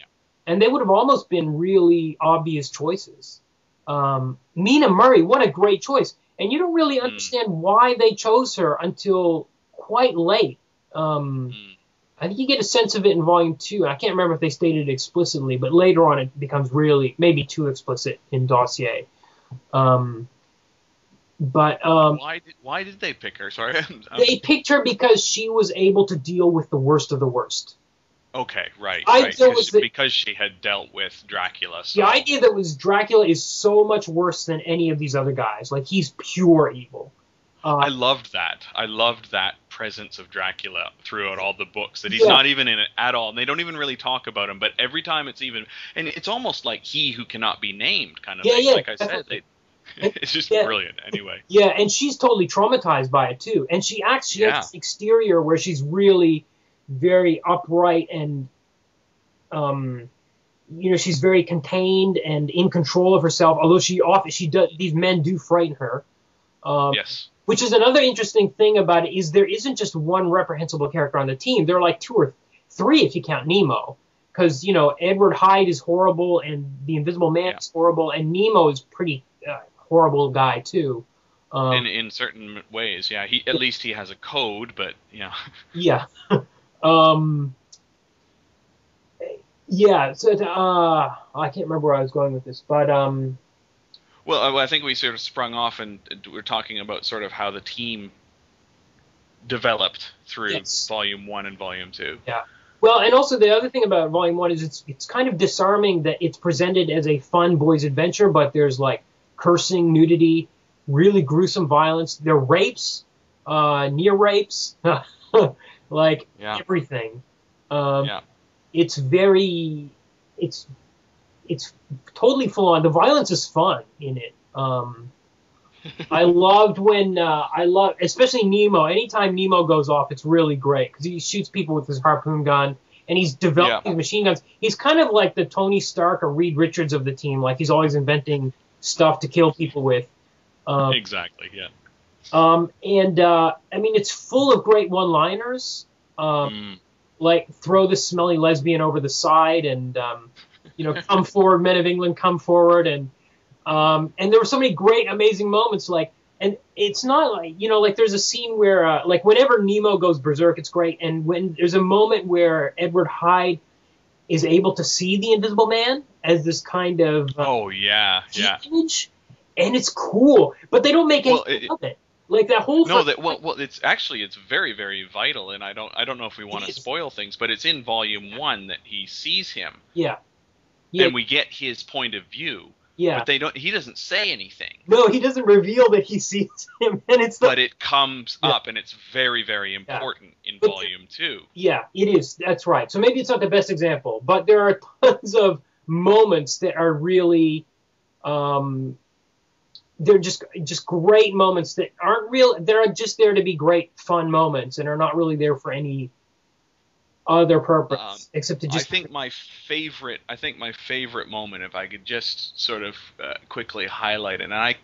they would have almost been really obvious choices. Mina Murray, what a great choice. And you don't really understand why they chose her until quite late. I think you get a sense of it in Volume 2. I can't remember if they stated it explicitly, but later on it becomes really maybe too explicit in Dossier. Why did they pick her? Sorry. They picked her because she was able to deal with the worst of the worst. Okay, right. Because she had dealt with Dracula. So. The idea that Dracula is so much worse than any of these other guys. Like, he's pure evil. I loved that. I loved that presence of Dracula throughout all the books, that he's not even in it at all. And they don't even really talk about him, but every time it's almost like he who cannot be named kind of thing. Like I said, it's just brilliant anyway. Yeah, and she's totally traumatized by it too. And she has this exterior where she's really very upright and, she's very contained and in control of herself. Although these men do frighten her. Yes. Which is another interesting thing about it is there isn't just one reprehensible character on the team. There are like 2 or 3 if you count Nemo. Because, Edward Hyde is horrible and the Invisible Man is horrible and Nemo is pretty horrible guy too. In certain ways, yeah. At least he has a code, but yeah. Yeah. I can't remember where I was going with this, but well, I think we sort of sprung off and we're talking about sort of how the team developed through Volume 1 and Volume 2. Yeah. Well, and also the other thing about Volume 1 is it's kind of disarming that it's presented as a fun boys' adventure, but there's like cursing, nudity, really gruesome violence. There are rapes, near rapes, everything. It's totally full on. The violence is fun in it. I loved especially Nemo. Anytime Nemo goes off, it's really great because he shoots people with his harpoon gun and he's developing machine guns. He's kind of like the Tony Stark or Reed Richards of the team. Like he's always inventing stuff to kill people with. Exactly. Yeah. It's full of great one-liners. Like throw this smelly lesbian over the side and. Come forward, men of England, come forward. And there were so many great, amazing moments. And it's not like, there's a scene where, whenever Nemo goes berserk, it's great. And when there's a moment where Edward Hyde is able to see the Invisible Man as this kind of image, and it's cool. But they don't make anything of it. Like that whole it's very, very vital. And I don't know if we want to spoil things, but it's in Volume 1 that he sees him. Yeah. And we get his point of view. Yeah. But he doesn't say anything. No, he doesn't reveal that he sees him. And but it comes up, and it's very, very important in Volume 2. Yeah, it is. That's right. So maybe it's not the best example, but there are tons of moments that are really, they're just great moments that aren't real. They're just there to be great, fun moments and are not really there for any other purpose except to just. I think my favorite moment, if I could just sort of quickly highlight it, and I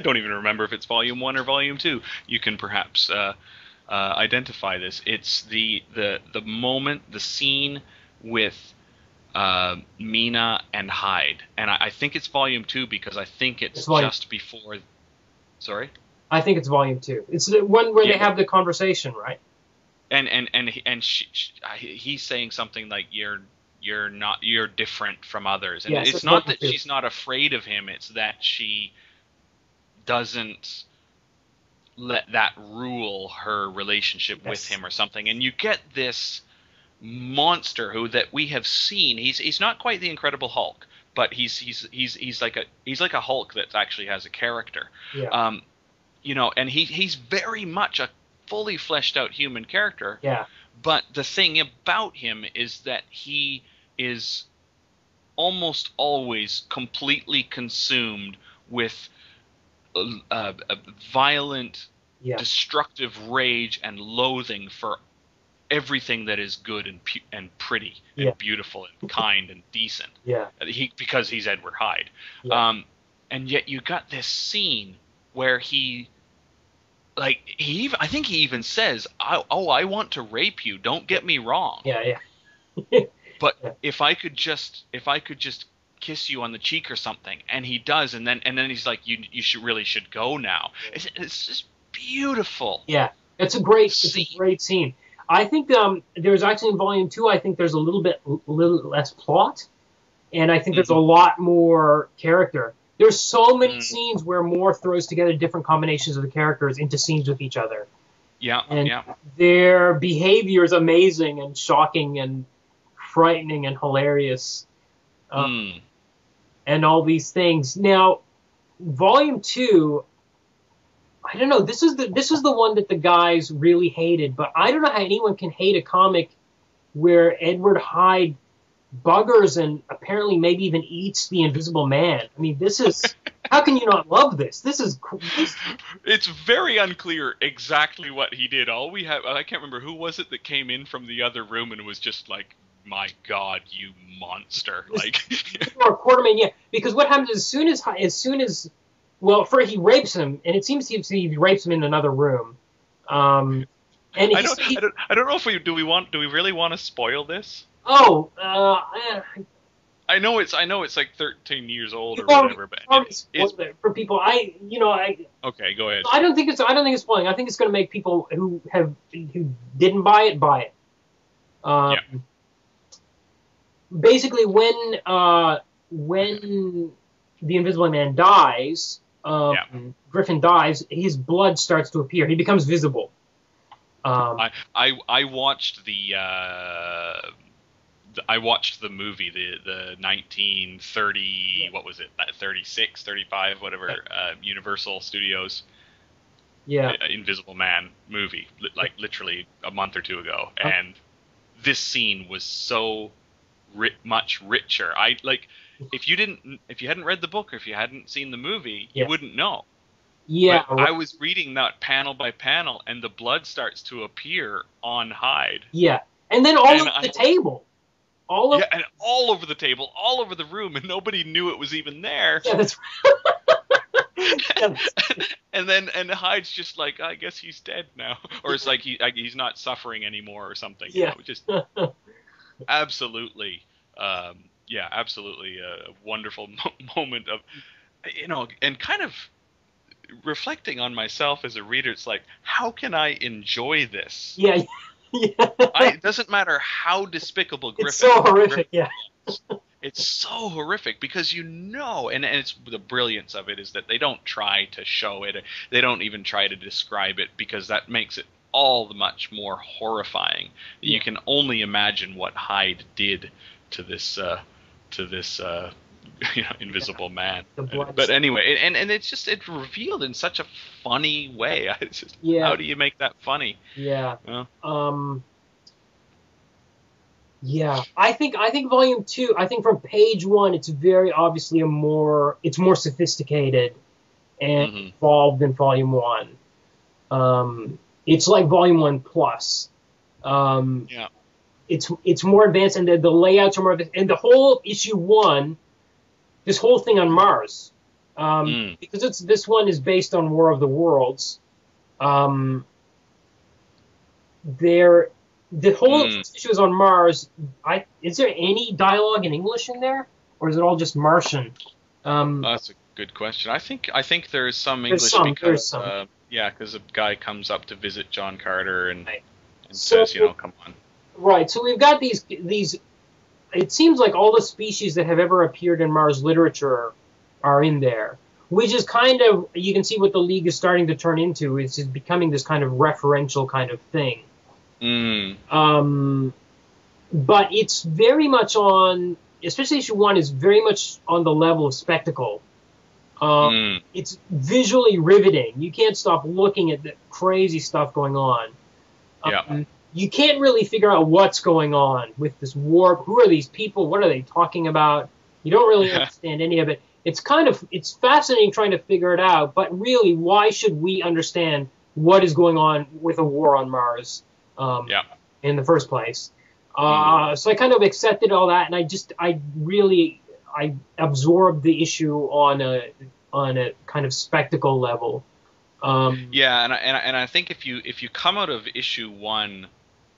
don't even remember if it's Volume 1 or Volume 2. You can perhaps identify this. It's the moment, the scene with Mina and Hyde, and I think it's Volume 2 because I think it's just before. Sorry. I think it's Volume 2. It's the one where they have the conversation, right? And he's saying something like you're you're different from others. And Yes, it's it's not Volume that 2. she's not afraid of him, it's that she doesn't let that rule her relationship with Yes. him or something. And you get this monster that we have seen. He's not quite the Incredible Hulk, but he's like a Hulk that actually has a character. Yeah. And he's very much a fully fleshed out human character. Yeah. But the thing about him is that he is almost always completely consumed with a violent, Yeah. destructive rage and loathing for everything that is good and pretty and Yeah. beautiful and kind and decent. Yeah. Because he's Edward Hyde. Yeah. And yet you got this scene where I think he even says, I want to rape you. Don't get me wrong. Yeah. But Yeah. if I could just kiss you on the cheek or something, and he does, and then he's like, you should go now. It's just beautiful. Yeah. It's a great scene. I think there's actually in Volume 2, I think there's a little less plot, and I think there's a lot more character. There's so many scenes where Moore throws together different combinations of the characters into scenes with each other. Yeah, And yeah. their behavior is amazing and shocking and frightening and hilarious. And all these things. Now, Volume 2, I don't know, this is the one that the guys really hated, but I don't know how anyone can hate a comic where Edward Hyde buggers and apparently maybe even eats the Invisible Man. I mean, this is... How can you not love this? This is... It's very unclear exactly what he did. All we have... I can't remember who was it that came in from the other room and was just like, my God, you monster. Like... Or Quartermain, yeah. Because what happens is as soon as... Well, first he rapes him, and it seems he rapes him in another room. And I don't know if do we really want to spoil this? Oh, I know it's like 13 years old or whatever, but it's for people. okay. Go ahead. I don't think it's spoiling. I think it's going to make people who didn't buy it buy it. Yeah. Basically, when the Invisible Man dies, Griffin dies. His blood starts to appear. He becomes visible. I watched I watched the movie, the 1930, what was it, 36, 35, whatever, Universal Studios Invisible Man movie, like literally a month or two ago, and this scene was so much richer. If you hadn't read the book or if you hadn't seen the movie, you wouldn't know. Yeah, but I was reading that panel by panel, and the blood starts to appear on Hyde. Yeah, and then all over the table. And all over the table, all over the room, and nobody knew it was even there. Yeah, that's and then Hyde's just like, I guess he's dead now, or it's like he's not suffering anymore or something. Yeah, just absolutely, absolutely a wonderful moment of, and kind of reflecting on myself as a reader. It's like, how can I enjoy this? Yeah. It doesn't matter how despicable Griffin. It's so horrific. It's so horrific because and it's the brilliance of it is that they don't try to show it. They don't even try to describe it because that makes it all the much more horrifying. Yeah. You can only imagine what Hyde did to this Invisible Man. But anyway, and it's revealed in such a funny way. It's just, how do you make that funny? Yeah. I think Volume 2, I think from page 1, it's very obviously it's more sophisticated and involved than Volume 1. It's like Volume 1 plus. It's more advanced, and the layouts are more advanced, and the whole issue 1, this whole thing on Mars, because this one is based on War of the Worlds. The whole issue is on Mars. Is there any dialogue in English in there, or is it all just Martian? That's a good question. I think there is some English because a guy comes up to visit John Carter and says, come on. Right. So we've got these it seems like all the species that have ever appeared in Mars literature are in there, which is kind of, you can see what the League is starting to turn into. It's becoming this kind of referential kind of thing. But it's very much on, especially issue 1 is very much on the level of spectacle. It's visually riveting. You can't stop looking at the crazy stuff going on. You can't really figure out what's going on with this warp. Who are these people? What are they talking about? You don't really understand any of it. It's fascinating trying to figure it out, but really, why should we understand what is going on with a war on Mars in the first place? So I kind of accepted all that, and I absorbed the issue on a kind of spectacle level. And I think if you come out of issue 1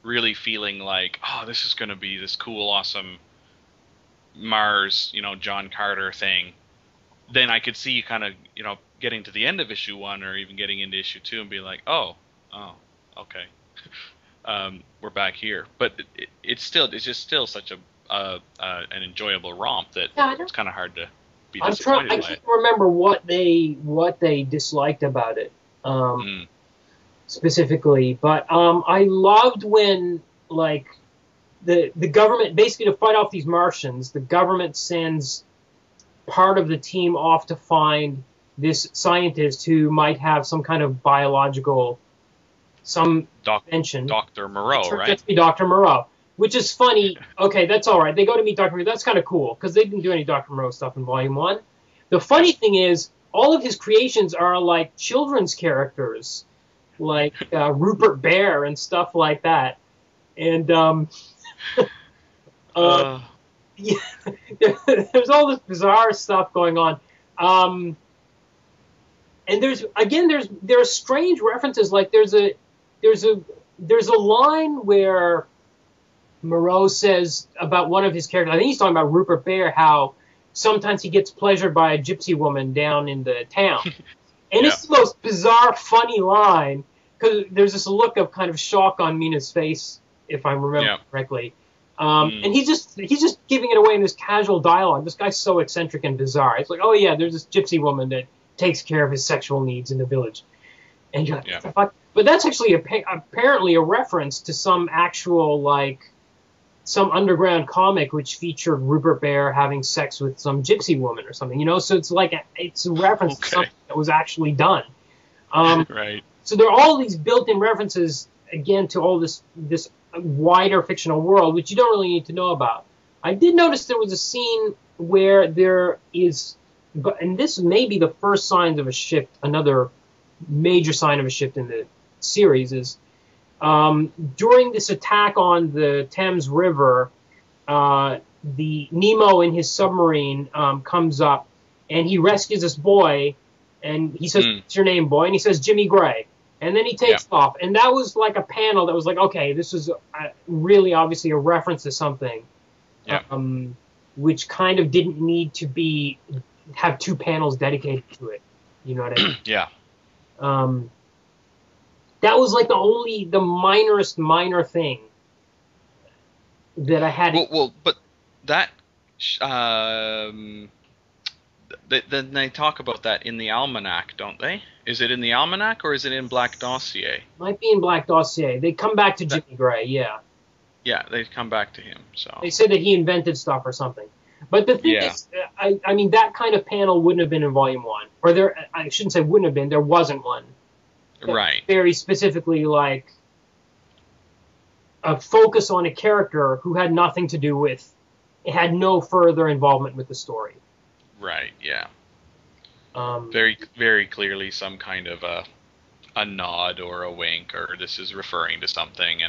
really feeling like, oh, this is going to be this cool, awesome Mars, John Carter thing, then I could see you kind of, getting to the end of issue 1 or even getting into issue 2 and be like, oh, okay, we're back here. But it's just still such an enjoyable romp that it's kind of hard to be disappointed by it. I can't remember what they disliked about it specifically, but I loved when, like, the government, basically to fight off these Martians, the government sends part of the team off to find this scientist who might have some kind of biological, invention. Dr. Moreau, right? Just be Dr. Moreau, which is funny. Okay, that's all right. They go to meet Dr. Moreau. That's kind of cool, because they didn't do any Dr. Moreau stuff in Volume 1. The funny thing is, all of his creations are like children's characters, like Rupert Bear and stuff like that. And there's all this bizarre stuff going on. And there are strange references. Like there's a line where Moreau says about one of his characters, I think he's talking about Rupert Bear, how sometimes he gets pleasured by a gypsy woman down in the town. And it's the most bizarre, funny line, because there's this look of kind of shock on Mina's face, if I remember correctly. And he's just giving it away in this casual dialogue. This guy's so eccentric and bizarre. It's like, oh yeah, there's this gypsy woman that takes care of his sexual needs in the village. And you're like, what the fuck? But that's actually apparently a reference to some actual, like, some underground comic which featured Rupert Bear having sex with some gypsy woman or something, So it's like it's a reference to something that was actually done. Right. So there are all these built-in references, again, to all this wider fictional world, which you don't really need to know about. I did notice there was a scene where there is, and this may be the first signs of a shift, another major sign of a shift in the series is, during this attack on the Thames River, the Nemo in his submarine comes up, and he rescues this boy, and he says, "What's your name, boy?" And he says, "Jimmy Gray." And then he takes off, and that was like a panel that was like, okay, this is really obviously a reference to something, which kind of didn't need to have 2 panels dedicated to it. You know what I mean? That was like the minorest minor thing that I had. Well, but that, then they talk about that in the Almanac, don't they? Is it in the Almanac or is it in Black Dossier? Might be in Black Dossier. They come back to Jimmy Gray, Yeah, they come back to him. So they said that he invented stuff or something. But the thing is, I mean, that kind of panel wouldn't have been in Volume 1. Or I shouldn't say wouldn't have been, there wasn't one. Right. Very specifically, like, a focus on a character who had nothing to do with, it had no further involvement with the story. Right, yeah. Very, very clearly some kind of a nod or a wink, or this is referring to something,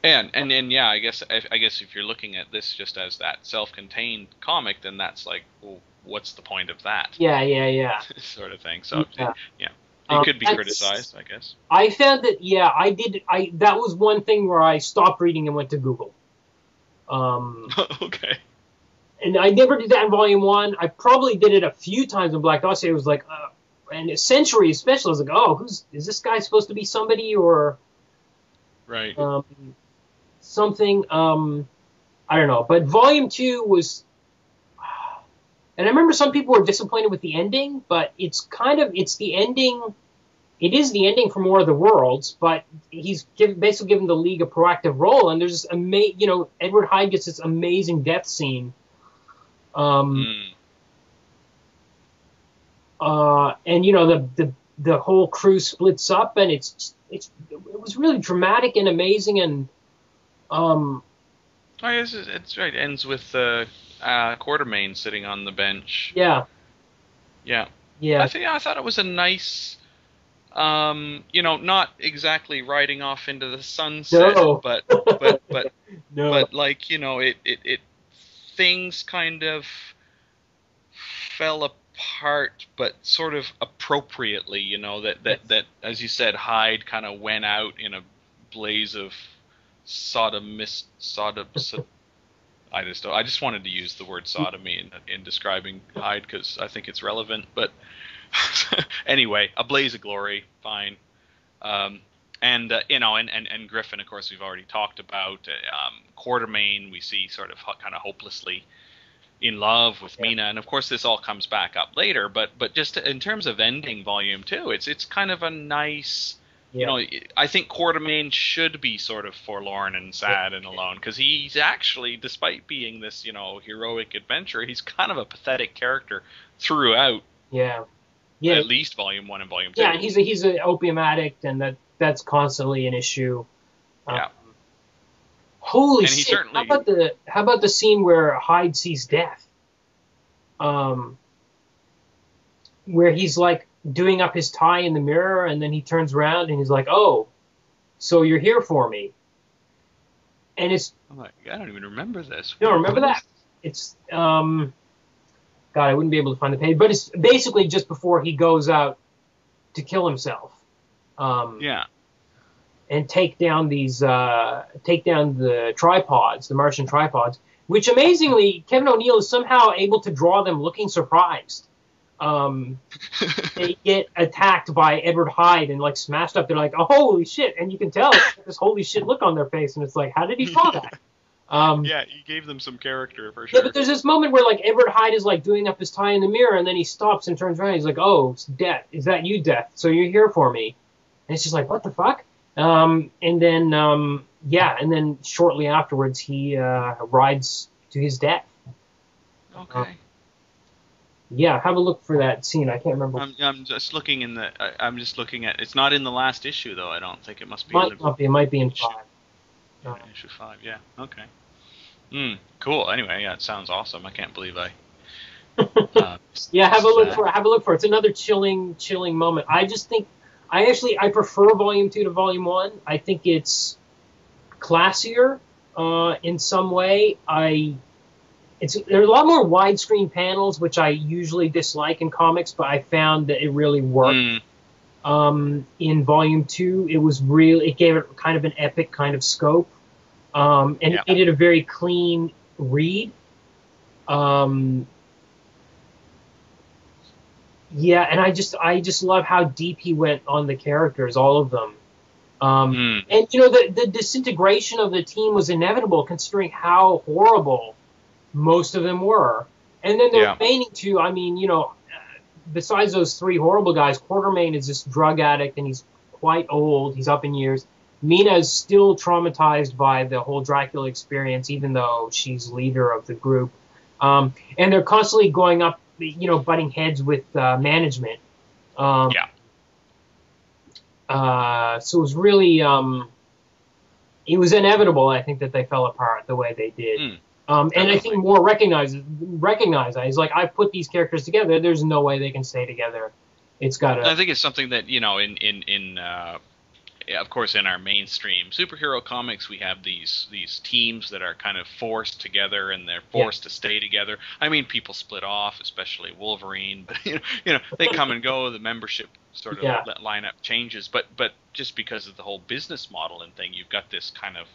and yeah, I guess if you're looking at this just as that self-contained comic, then that's like, well, what's the point of that? Yeah. Sort of thing. So it could be criticized, I guess. I found that that was one thing where I stopped reading and went to Google. Okay. And I never did that in Volume 1. I probably did it a few times in Black Dossier. It was like, and Century especially, I was like, oh, is this guy supposed to be somebody or right? Something. I don't know. But Volume 2 was, and I remember some people were disappointed with the ending, but it's the ending. It is the ending for War of the Worlds, but he's basically given the League a proactive role, and there's this Edward Hyde gets this amazing death scene. And the whole crew splits up, and it was really dramatic and amazing, and Oh, yes, it's right. It ends with Quartermain sitting on the bench. yeah. I thought it was a nice, not exactly riding off into the sunset, No. but No. but like, it things kind of fell apart, but sort of appropriately, that as you said, Hyde kind of went out in a blaze of sodom. I just wanted to use the word sodomy in describing Hyde because I think it's relevant. But anyway, a blaze of glory, fine. And Griffin, of course, we've already talked about. Quartermain, we see sort of kind of hopelessly in love with Mina, and of course this all comes back up later. But just in terms of ending Volume 2, it's kind of a nice. I think Quartermain should be sort of forlorn and sad and alone, because he's actually, despite being this, heroic adventurer, he's kind of a pathetic character throughout. Yeah. At least Volume 1 and Volume 2. Yeah, and he's an opium addict, and that's constantly an issue. Holy and shit! How about the scene where Hyde sees death? Where he's like doing up his tie in the mirror, and then he turns around and he's like, "Oh, so you're here for me?" And it's I don't even remember this. You don't remember that? It's God, I wouldn't be able to find the page, but it's basically just before he goes out to kill himself. And take down the tripods, the Martian tripods, which amazingly Kevin O'Neill is somehow able to draw them looking surprised. They get attacked by Edward Hyde and like smashed up. They're like, "Oh, holy shit!" And you can tell this holy shit look on their face, and it's like, how did he draw that? He gave them some character for sure. Yeah, but there's this moment where like Edward Hyde is like doing up his tie in the mirror, and then he stops and turns around. And he's like, "Oh, it's Death. Is that you, Death? So you're here for me?" And it's just like, what the fuck? And then shortly afterwards, he rides to his death. Okay. Have a look for that scene. I can't remember. I'm just looking I'm just looking at. It's not in the last issue though. I don't think it must be. It might be in 5. Issue 5. Yeah. Okay. Cool. Anyway, it sounds awesome. I can't believe I. Have a look for it. It's another chilling moment. I just think. I prefer Volume 2 to Volume 1. I think it's classier in some way. There's a lot more widescreen panels, which I usually dislike in comics, but I found that it really worked. In Volume 2, it gave it kind of an epic kind of scope, and it made it a very clean read. And I just love how deep he went on the characters, all of them. And the disintegration of the team was inevitable, considering how horrible most of them were. And then the remaining two, besides those 3 horrible guys, Quartermain is this drug addict, and he's quite old. He's up in years. Mina is still traumatized by the whole Dracula experience, even though she's leader of the group. And they're constantly going up, butting heads with management. So it was really, it was inevitable, I think, that they fell apart the way they did. And I think more recognize that. He's like, I put these characters together. There's no way they can stay together. It's got to. I think it's something that, of course, in our mainstream superhero comics, we have these teams that are kind of forced together, and they're forced to stay together. I mean, people split off, especially Wolverine, but they come and go. The membership sort of lineup changes, but just because of the whole business model and thing, you've got this kind of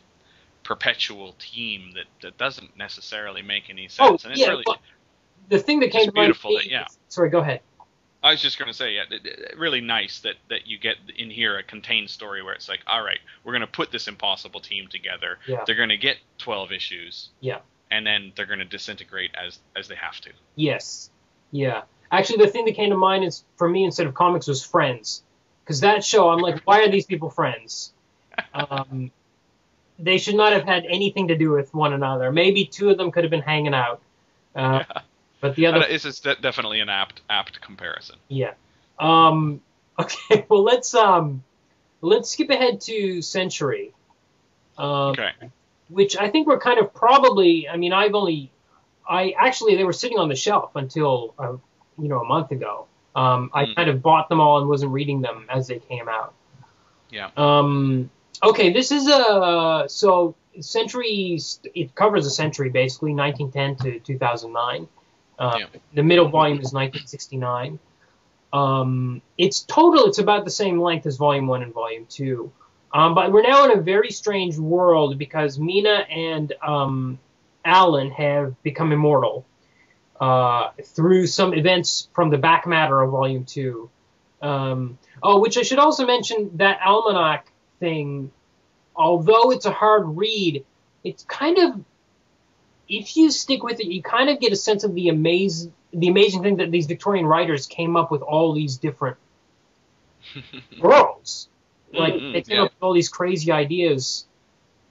perpetual team that doesn't necessarily make any sense. And it's really the thing that came to mind. Beautiful. Sorry, go ahead. I was just going to say, yeah, really nice that you get in here a contained story where it's like, all right, we're going to put this impossible team together. Yeah. They're going to get 12 issues. Yeah. And then they're going to disintegrate as they have to. Yes. Yeah. Actually, the thing that came to mind is for me instead of comics was Friends, because that show, I'm like, why are these people friends? They should not have had anything to do with one another. Maybe two of them could have been hanging out. But the other, it's definitely an apt comparison. yeah. Okay, well let's skip ahead to Century. Okay. Which I think we're kind of probably. I mean, they were sitting on the shelf until a month ago. I kind of bought them all and wasn't reading them as they came out. Yeah. Okay, this is so Century. It covers a century basically, 1910 to 2009. The middle volume is 1969. It's about the same length as Volume 1 and Volume 2. But we're now in a very strange world because Mina and Alan have become immortal through some events from the back matter of Volume 2. Which I should also mention, that almanac thing, although it's a hard read, it's kind of, if you stick with it, you kind of get a sense of the amazing thing that these Victorian writers came up with all these different worlds. Like, they came up with all these crazy ideas.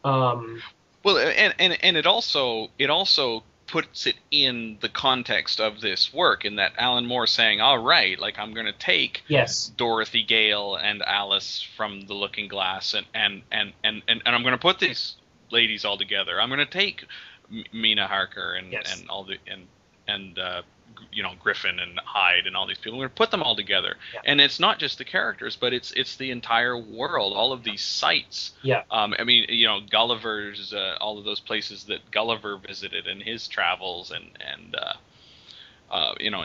Well, and it also puts it in the context of this work, in that Alan Moore saying, all right, like, I'm going to take Dorothy Gale and Alice from The Looking Glass and I'm going to put these ladies all together. I'm going to take Mina Harker and all the and Griffin and Hyde and all these people. We're going to put them all together, and it's not just the characters, but it's the entire world, all of these sites. I mean, Gulliver's, all of those places that Gulliver visited in his travels, and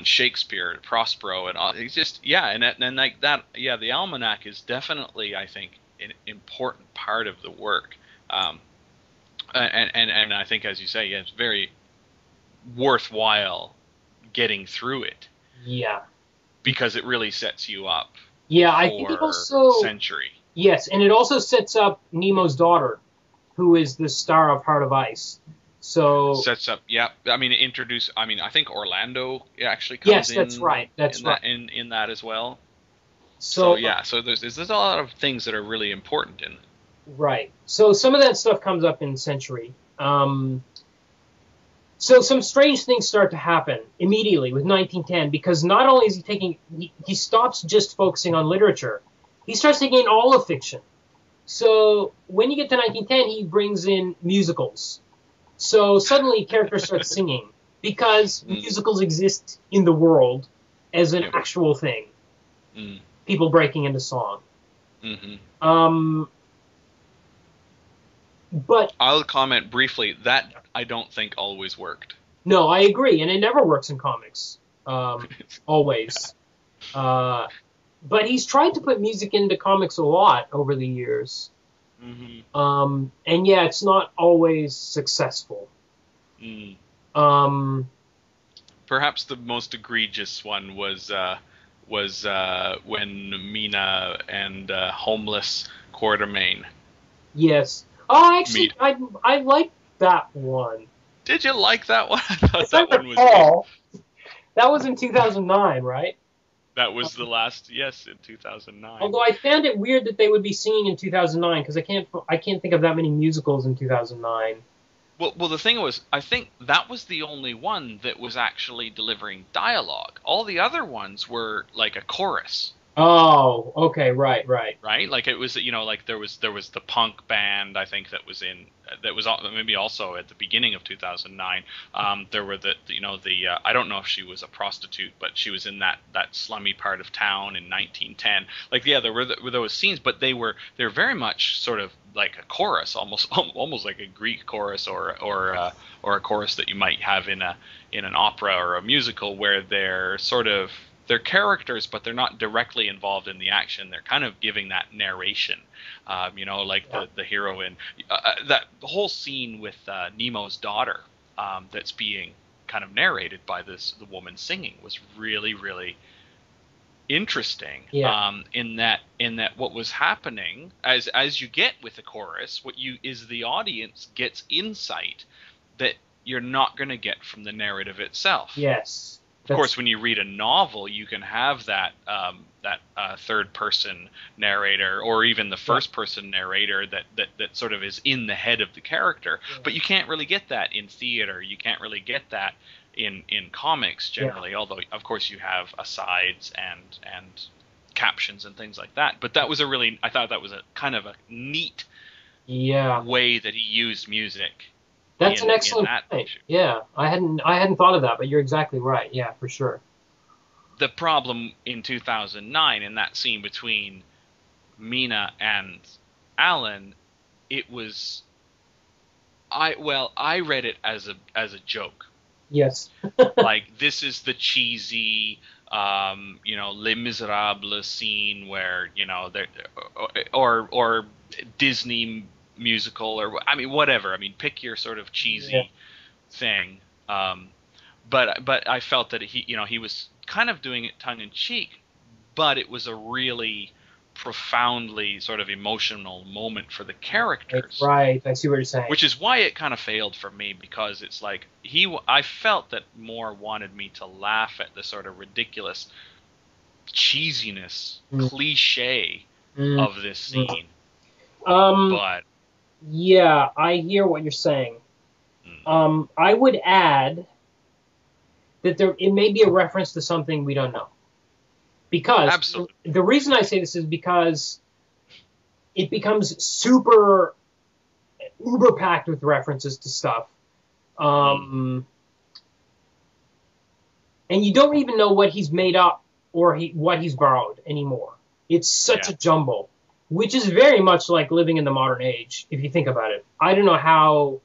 Shakespeare, Prospero, and all. It's just and like that. Yeah, the almanac is definitely, I think, an important part of the work. And I think, as you say, it's very worthwhile getting through it. Yeah. Because it really sets you up. Yeah, I think it also Century. Yes, and it also sets up Nemo's daughter, who is the star of Heart of Ice. So sets up. Yeah, I mean, I think Orlando actually comes in. Yes, that's right. That's right. In that as well. So there's a lot of things that are really important in it. Right. So some of that stuff comes up in Century. So some strange things start to happen immediately with 1910, because not only is he stops just focusing on literature, he starts taking in all of fiction. So when you get to 1910, he brings in musicals. So suddenly characters start singing, because musicals exist in the world as an actual thing. People breaking into song. But I'll comment briefly that I don't think always worked. No, I agree, and it never works in comics. Always. But he's tried to put music into comics a lot over the years. And yeah, it's not always successful. Perhaps the most egregious one was when Mina and Homeless Quartermain. Yes. Oh, actually, I like that one. Did you like that one? I thought that one was good. That was in 2009, right? That was the last, yes, in 2009. Although I found it weird that they would be singing in 2009, because I can't think of that many musicals in 2009. Well, the thing was, I think that was the only one that was actually delivering dialogue. All the other ones were like a chorus. Oh, okay, right. Right, like it was, like there was the punk band, I think, that was maybe also at the beginning of 2009. There were the I don't know if she was a prostitute, but she was in that slummy part of town in 1910. Like, yeah, there were those scenes, but they're very much sort of like a chorus, almost like a Greek chorus or a chorus that you might have in an opera or a musical, where they're characters, but they're not directly involved in the action. They're kind of giving that narration, the heroine. That whole scene with Nemo's daughter that's being kind of narrated by the woman singing was really, really interesting. Yeah. In that what was happening as you get with the chorus, the audience gets insight that you're not going to get from the narrative itself. Yes. Of course, when you read a novel, you can have that third-person narrator, or even the first-person narrator that sort of is in the head of the character. Yeah. But you can't really get that in theater. You can't really get that in comics generally. Although, of course, you have asides and captions and things like that. But that was I thought that was a kind of a neat way that he used music. That's an excellent point. Yeah, I hadn't thought of that, but you're exactly right. Yeah, for sure. The problem in 2009 in that scene between Mina and Alan, it was I read it as a joke. Yes. Like, this is the cheesy Les Miserables scene where, or Disney musical, or I mean whatever. I mean, pick your sort of cheesy thing. But I felt that he was kind of doing it tongue in cheek, but it was a really profoundly sort of emotional moment for the characters. Right, I see what you're saying. Which is why it kind of failed for me, because it's like I felt that Moore wanted me to laugh at the sort of ridiculous cheesiness, cliche of this scene. But yeah, I hear what you're saying. I would add that it may be a reference to something we don't know. Because absolutely. The reason I say this is because it becomes super uber packed with references to stuff. And you don't even know what he's made up or what he's borrowed anymore. It's such a jumble, which is very much like living in the modern age, if you think about it. I don't know how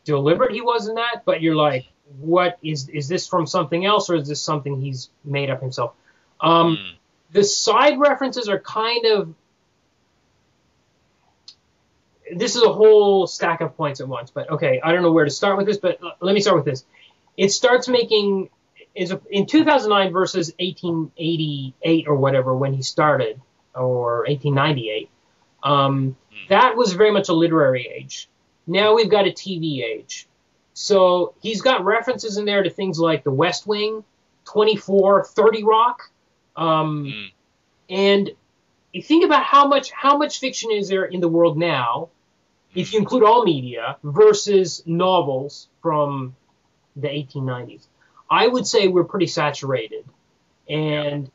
deliberate he was in that, but you're like, what is this from something else, or is this something he's made up himself? The side references are kind of... This is a whole stack of points at once, but okay, I don't know where to start with this, but let me start with this. It starts making... In 2009 versus 1888 or whatever, when he started, or 1898, that was very much a literary age. Now we've got a TV age. So he's got references in there to things like The West Wing, 24, 30 Rock. And you think about how much fiction is there in the world now, if you include all media, versus novels from the 1890s. I would say we're pretty saturated. And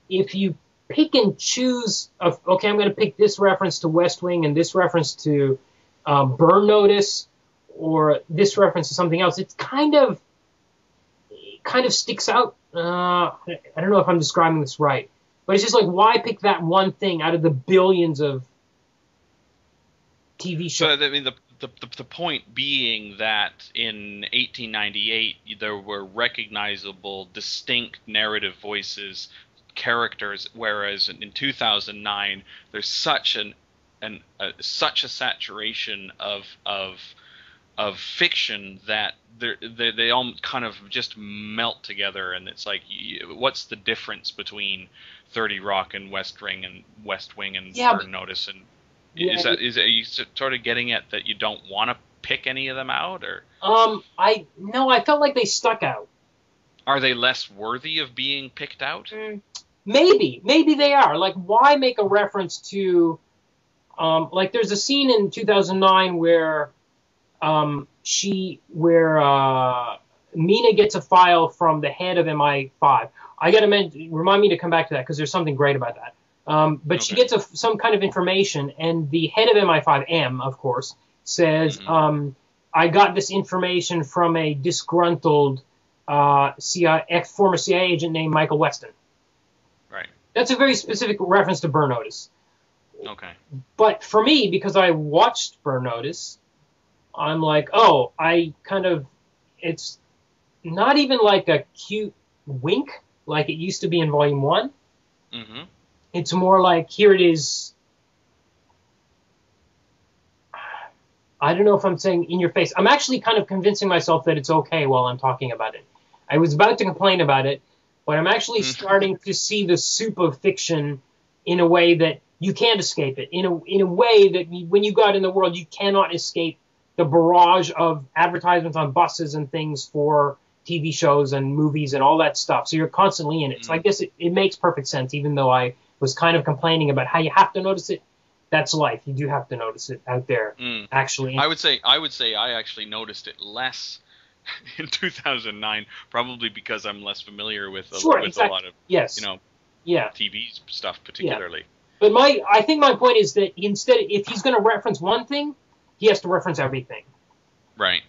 if you pick and choose, okay, I'm going to pick this reference to West Wing and this reference to Burn Notice, or this reference to something else, it kind of sticks out. I don't know if I'm describing this right, but it's just like, why pick that one thing out of the billions of TV shows? So, I mean, the point being that in 1898 there were recognizable, distinct narrative voices, characters, whereas in 2009 there's such a saturation of fiction that they all kind of just melt together, and it's like, what's the difference between 30 Rock and West Wing and Burn Notice? And are you sort of getting at that you don't want to pick any of them out, or? I felt like they stuck out. Are they less worthy of being picked out? Maybe they are. Like, why make a reference to, like, there's a scene in 2009 where Mina gets a file from the head of MI5. I gotta remind me to come back to that, because there's something great about that. But she gets some kind of information, and the head of MI5, M, of course, says, I got this information from a disgruntled former CIA agent named Michael Weston. Right. That's a very specific reference to Burn Notice. Okay. But for me, because I watched Burn Notice, I'm like, it's not even like a cute wink like it used to be in Volume 1. Mm-hmm. It's more like, here it is. I don't know if I'm saying in your face. I'm actually kind of convincing myself that it's okay while I'm talking about it. I was about to complain about it, but I'm actually starting to see the soup of fiction in a way that you can't escape it. In a way that when you go out in the world, you cannot escape the barrage of advertisements on buses and things for TV shows and movies and all that stuff. So you're constantly in it. So I guess it makes perfect sense, even though I was kind of complaining about how you have to notice it. That's life. You do have to notice it out there, actually. I would say I actually noticed it less in 2009, probably because I'm less familiar with a lot of TV stuff particularly. Yeah. But I think my point is that instead, if he's going to reference one thing, he has to reference everything. Right.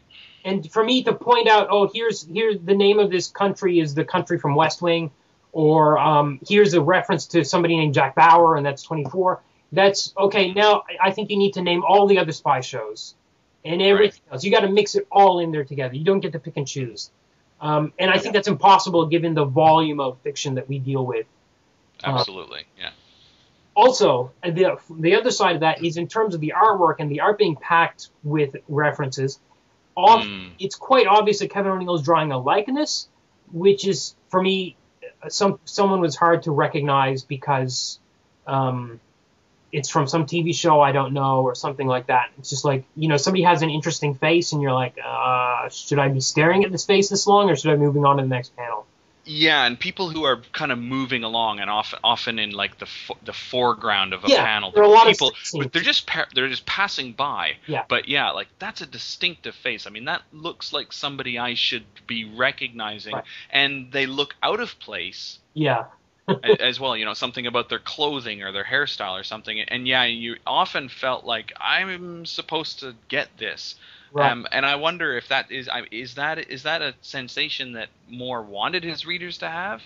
And for me to point out, here's the name of this country is the country from West Wing, or here's a reference to somebody named Jack Bauer, and that's 24. That's okay. Now I think you need to name all the other spy shows and everything else. You got to mix it all in there together. You don't get to pick and choose. And I think that's impossible given the volume of fiction that we deal with. Absolutely, yeah. Also, the other side of that is in terms of the artwork and the art being packed with references. It's quite obvious that Kevin O'Neill is drawing a likeness, which is, for me, someone was hard to recognize because it's from some TV show I don't know or something like that. It's just like, somebody has an interesting face and you're like, should I be staring at this face this long or should I be moving on to the next panel? Yeah, and people who are kind of moving along and often in like the foreground of a panel. There are a lot people, of but they're just passing by. Yeah. But yeah, like that's a distinctive face. I mean, that looks like somebody I should be recognizing, and they look out of place. Yeah. as well, something about their clothing or their hairstyle or something. And yeah, you often felt like I'm supposed to get this. Right. And I wonder if that is that a sensation that Moore wanted his readers to have,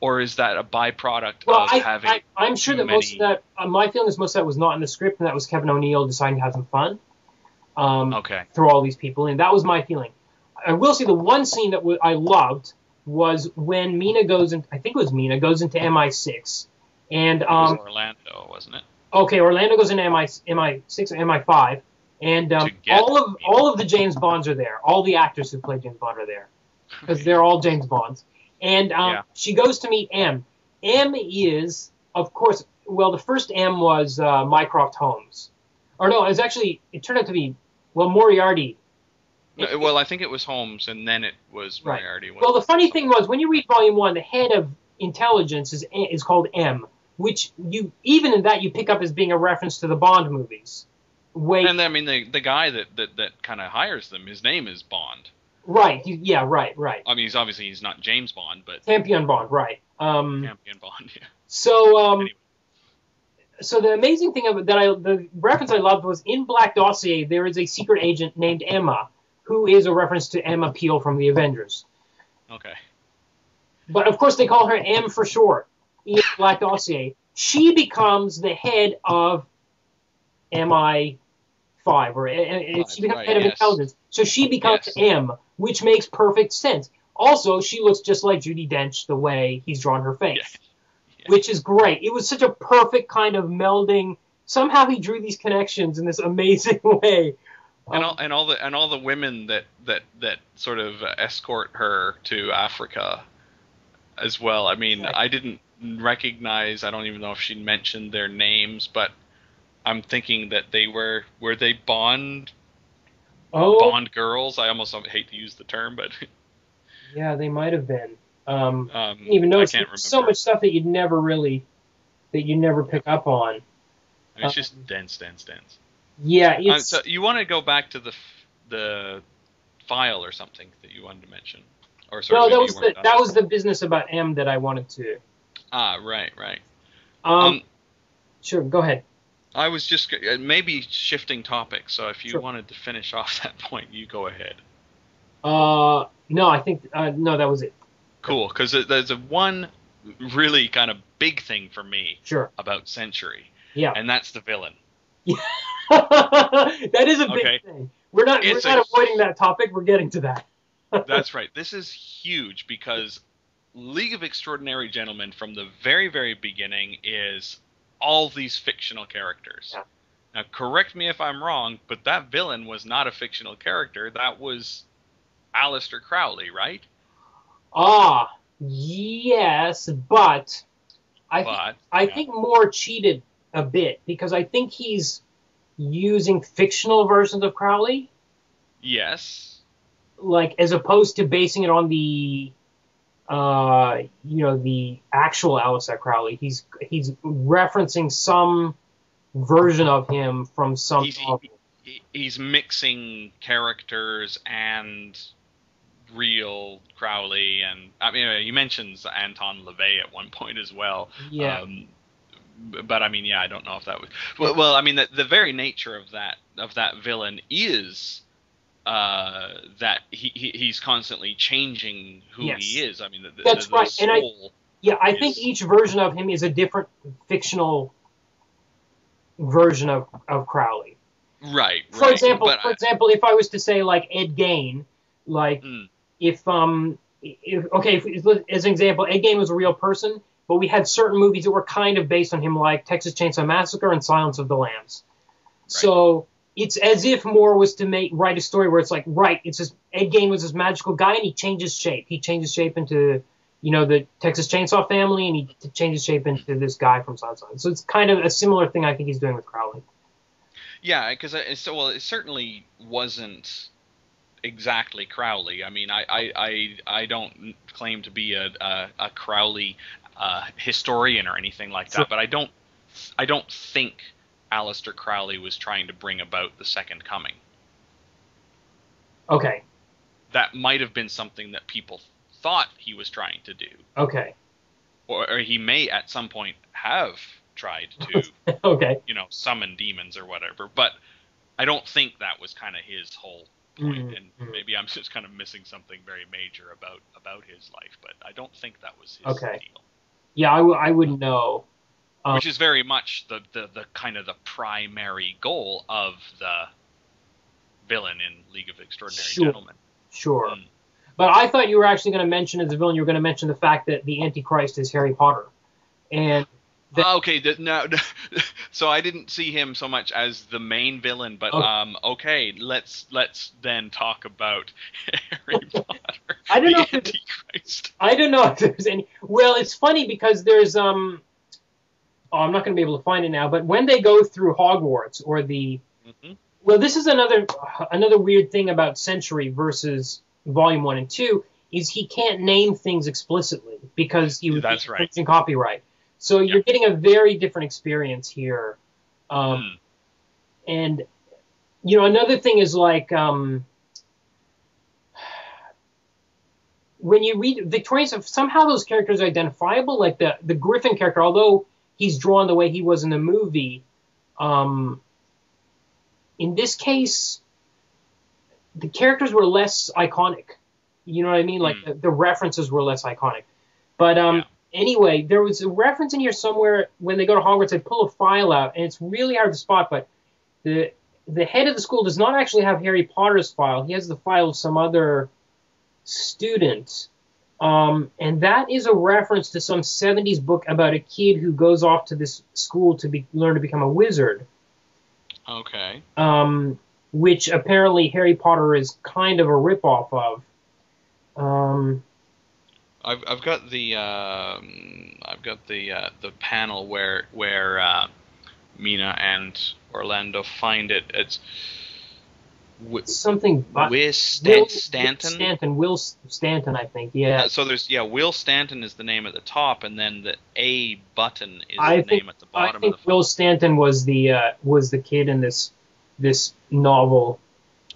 or is that a byproduct of having? I'm sure that most of that. My feeling is most of that was not in the script, and that was Kevin O'Neill deciding to have some fun. Through all these people, and that was my feeling. I will say the one scene that I loved was when Mina goes in. I think it was Mina goes into MI6, and it was Orlando, wasn't it? Okay, Orlando goes into MI6 or MI5. And all of the James Bonds are there. All the actors who play James Bond are there because they're all James Bonds. And she goes to meet M. M is, of course, the first M was Mycroft Holmes. Or no, it turned out to be, Moriarty. Well, I think it was Holmes, and then it was Moriarty. Well, the funny thing was, when you read Volume 1, the head of intelligence is called M, which even in that you pick up as being a reference to the Bond movies. And I mean, the guy that kind of hires them, his name is Bond. Right. Right. I mean, he's not James Bond, but Campion Bond, right? Campion Bond, yeah. So, anyway. So the amazing thing the reference I loved was in Black Dossier there is a secret agent named Emma, who is a reference to Emma Peel from the Avengers. Okay. But of course they call her M for short in Black Dossier. She becomes the head of MI5, or she becomes head of intelligence. So she becomes M, which makes perfect sense. Also, she looks just like Judi Dench the way he's drawn her face, which is great. It was such a perfect kind of melding. Somehow he drew these connections in this amazing way. And all the women that sort of escort her to Africa as well. I mean, I didn't recognize. I don't even know if she mentioned their names, but I'm thinking that they were they Bond girls. I almost hate to use the term, but yeah, they might have been. Even though it's so much stuff that you'd never pick up on. I mean, it's just dense. Yeah. So you want to go back to the file or something that you wanted to mention, or no, that was the business about M that I wanted to. Right. Sure, go ahead. I was just maybe shifting topics, so if you wanted to finish off that point, you go ahead. No, I think no, that was it. Cool, because there's one really kind of big thing for me about Century, and that's the villain. That is a big thing. We're not avoiding that topic. We're getting to that. That's right. This is huge because League of Extraordinary Gentlemen from the very, very beginning is all these fictional characters. Yeah. Now, correct me if I'm wrong, but that villain was not a fictional character. That was Aleister Crowley, right? Yes, but But I yeah. think Moore cheated a bit because I think he's using fictional versions of Crowley, Yes. like as opposed to basing it on the the actual Aleister Crowley. He's referencing some version of him from some He's novel. he's mixing characters and real Crowley, and I mean he mentions Anton LaVey at one point as well. Yeah. But I mean, yeah, I don't know if that was well. I mean, the very nature of that villain is that he's constantly changing who Yes. he is. I mean, That's right. And soul. I think each version of him is a different fictional version of Crowley. Right. For example, But if I was to say like Ed Gein, like if as an example, Ed Gein was a real person, but we had certain movies that were kind of based on him, like Texas Chainsaw Massacre and Silence of the Lambs. Right. So it's as if Moore was to write a story where it's like, right, it's just Ed Gein was this magical guy and he changes shape. He changes shape into, the Texas Chainsaw family, and he changes shape into this guy from Silence of the Lambs. So it's kind of a similar thing I think he's doing with Crowley. Yeah, because it certainly wasn't exactly Crowley. I mean, I don't claim to be a Crowley historian or anything like that, but I don't think Aleister Crowley was trying to bring about the Second Coming. Okay. That might have been something that people thought he was trying to do. Okay. Or he may at some point have tried to okay. Summon demons or whatever, but I don't think that was kind of his whole point. And maybe I'm just kind of missing something very major about his life, but I don't think that was his deal. Yeah, I wouldn't know. Which is very much the kind of the primary goal of the villain in League of Extraordinary Gentlemen. Sure. But I thought you were actually going to mention as a villain, you were going to mention the fact that the Antichrist is Harry Potter. And okay, no, so I didn't see him so much as the main villain, but okay, let's then talk about Harry Potter. I don't know Antichrist. I don't know if there's any. Well, it's funny because there's I'm not going to be able to find it now, but when they go through Hogwarts or the well, this is another weird thing about Century versus Volume 1 and 2 is he can't name things explicitly because he was infringing copyright. So you're getting a very different experience here. And, another thing is like when you read Victorian, somehow those characters are identifiable. Like the Griffin character, although he's drawn the way he was in the movie, in this case, the characters were less iconic. You know what I mean? Like the references were less iconic. But anyway, there was a reference in here somewhere when they go to Hogwarts, they pull a file out, and it's really hard to spot, but the head of the school does not actually have Harry Potter's file. He has the file of some other student. And that is a reference to some 70s book about a kid who goes off to this school to learn to become a wizard. Okay. Which apparently Harry Potter is kind of a ripoff of. I've got the panel where Mina and Orlando find it. It's something Stanton. Will Stanton, I think. Yeah. So there's Will Stanton is the name at the top, and then the A button is the name at the bottom. I think of the Will Stanton was the kid in this novel.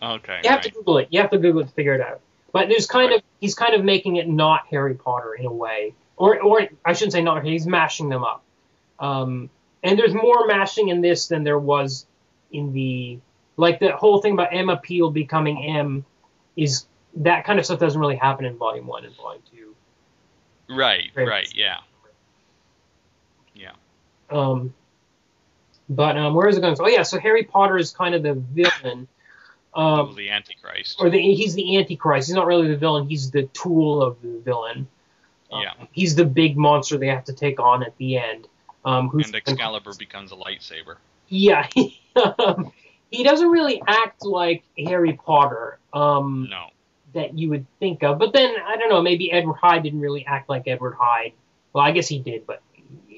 Okay. You have to Google it. You have to Google it to figure it out. But there's he's kind of making it not Harry Potter in a way, or I shouldn't say not. He's mashing them up. And there's more mashing in this than there was in the whole thing about Emma Peel becoming M is that kind of stuff doesn't really happen in Volume 1 and Volume 2. Right, yeah. But where is it going? Oh yeah, so Harry Potter is kind of the villain. The Antichrist. Or he's the Antichrist. He's not really the villain. He's the tool of the villain. He's the big monster they have to take on at the end. And Excalibur becomes a lightsaber. Yeah. He doesn't really act like Harry Potter. No. that you would think of. But then I don't know, maybe Edward Hyde didn't really act like Edward Hyde. Well, I guess he did, but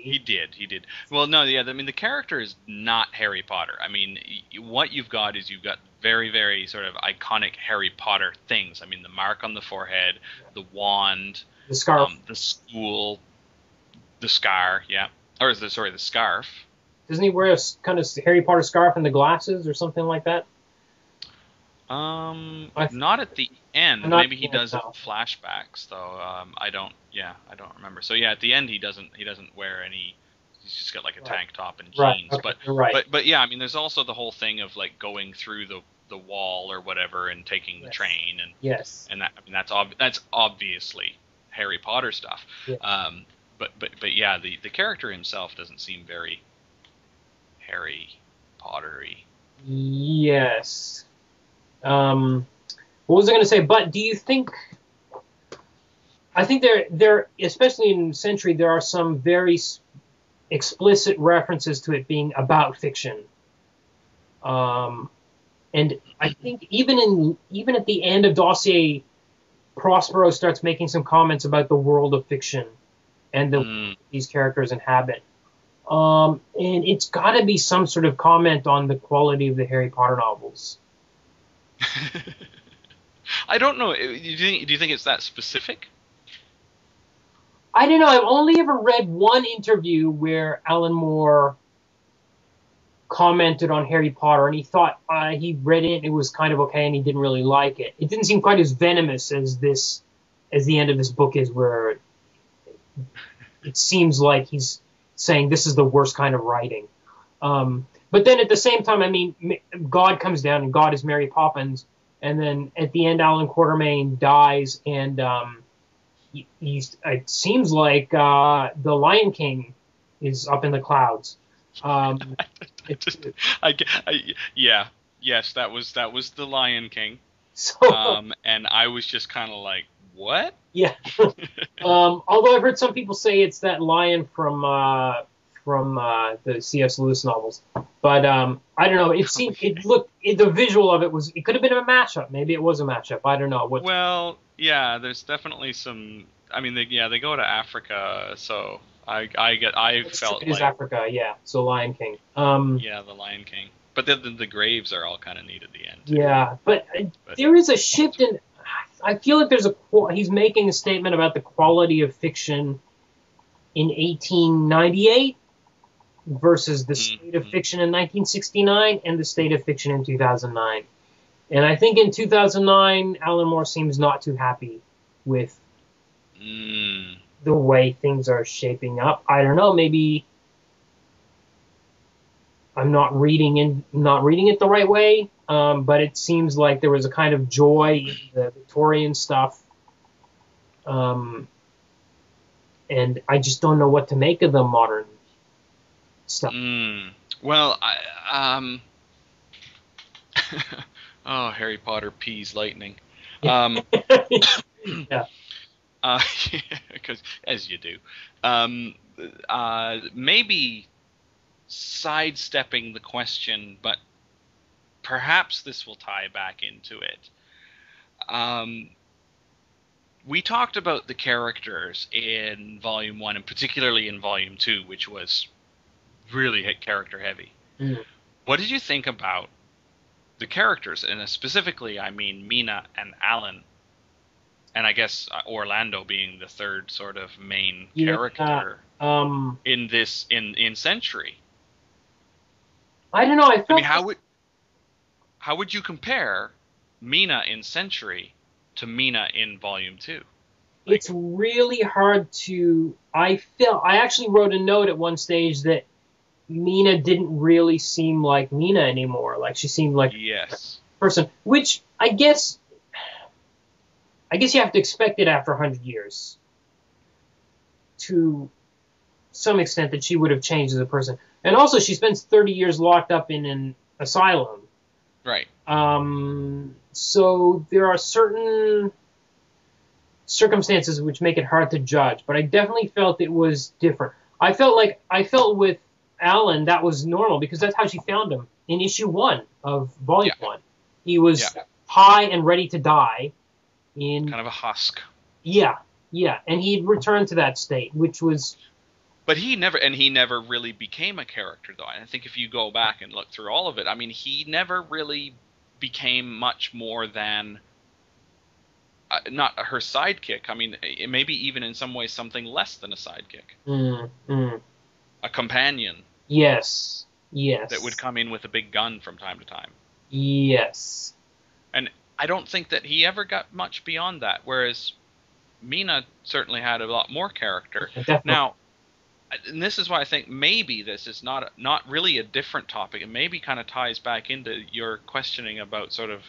He did. Well, no, yeah. I mean, the character is not Harry Potter. I mean, what you've got is you've got very, very sort of iconic Harry Potter things. I mean, the mark on the forehead, the wand, the scarf. the school, the scar, yeah, or the scarf. Doesn't he wear a kind of Harry Potter scarf and the glasses or something like that? Not at the end. Maybe he does it in flashbacks, though. I don't remember. So yeah, at the end he doesn't wear any. He's just got like a tank top and jeans. Right. Okay, but yeah, I mean, there's also the whole thing of like going through the wall or whatever and taking the train and and that, I mean, that's obviously Harry Potter stuff. Yes. But yeah, the character himself doesn't seem very Harry Potter-y. Yes. What was I going to say? But do you think? I think there, especially in Century, there are some very explicit references to it being about fiction. And I think even at the end of Dossier, Prospero starts making some comments about the world of fiction and these characters inhabit. And it's got to be some sort of comment on the quality of the Harry Potter novels. I don't know. Do you think it's that specific? I don't know. I've only ever read one interview where Alan Moore commented on Harry Potter, and he thought he read it, it was kind of okay, and he didn't really like it. It didn't seem quite as venomous as the end of this book is, where it seems like he's saying this is the worst kind of writing. But then at the same time, I mean, God comes down, and God is Mary Poppins, and then at the end, Alan Quatermain dies, and it seems like the Lion King is up in the clouds. Yes, that was the Lion King. So, and I was just kind of like, what? Yeah. Although I've heard some people say it's that lion from the C.S. Lewis novels, but I don't know. The visual of it it could have been a mashup. Maybe it was a mashup. I don't know. Well, yeah, there's definitely some. I mean, they go to Africa, so I felt it is like Africa, yeah. So Lion King. Yeah, the Lion King. But the graves are all kind of neat at the end. Too. Yeah, but there is a shift in. I feel like he's making a statement about the quality of fiction in 1898 versus the state of fiction in 1969 and the state of fiction in 2009. And I think in 2009, Alan Moore seems not too happy with the way things are shaping up. I don't know, maybe I'm not reading it the right way, but it seems like there was a kind of joy in the Victorian stuff, and I just don't know what to make of the modern stuff. Well, oh, Harry Potter peas lightning. Yeah. Because as you do, maybe sidestepping the question, but perhaps this will tie back into it. We talked about the characters in Volume 1, and particularly in Volume 2, which was really character heavy. What did you think about the characters? And specifically, I mean, Mina and Alan, and I guess Orlando being the third sort of main character in Century. I don't know. I mean, how would you compare Mina in Century to Mina in Volume 2? It's really hard to. I actually wrote a note at one stage that Mina didn't really seem like Mina anymore. Like she seemed like a person, which I guess you have to expect it after 100 years. To some extent, that she would have changed as a person. And also, she spends 30 years locked up in an asylum. Right. So there are certain circumstances which make it hard to judge. But I definitely felt it was different. I felt with Alan that was normal because that's how she found him in issue 1 of Volume 1. He was high and ready to die, in Kind of a husk. yeah, and he'd returned to that state, which was But he never really became a character, though. I think if you go back and look through all of it, I mean, he never really became much more than not her sidekick. I mean, maybe even in some ways something less than a sidekick, a companion. Yes. That would come in with a big gun from time to time. Yes. And I don't think that he ever got much beyond that, whereas Mina certainly had a lot more character. Definitely. Now, and this is why I think maybe this is not really a different topic. It maybe kind of ties back into your questioning about sort of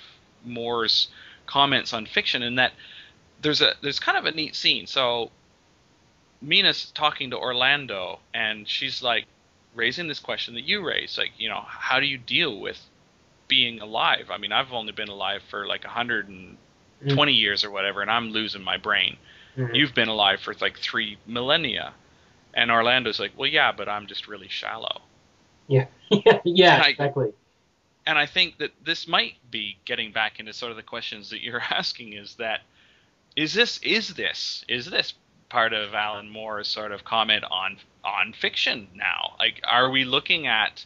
Moore's comments on fiction, in that there's kind of a neat scene. So Mina's talking to Orlando, and she's like raising this question that you raised, like, you know, how do you deal with being alive? I mean, I've only been alive for like 120 years or whatever, and I'm losing my brain. You've been alive for like 3 millennia. And Orlando's like, well, yeah, but I'm just really shallow. Yeah, exactly. And I think that this might be getting back into sort of the questions that you're asking, is this part of Alan Moore's sort of comment on fiction now? Like, are we looking at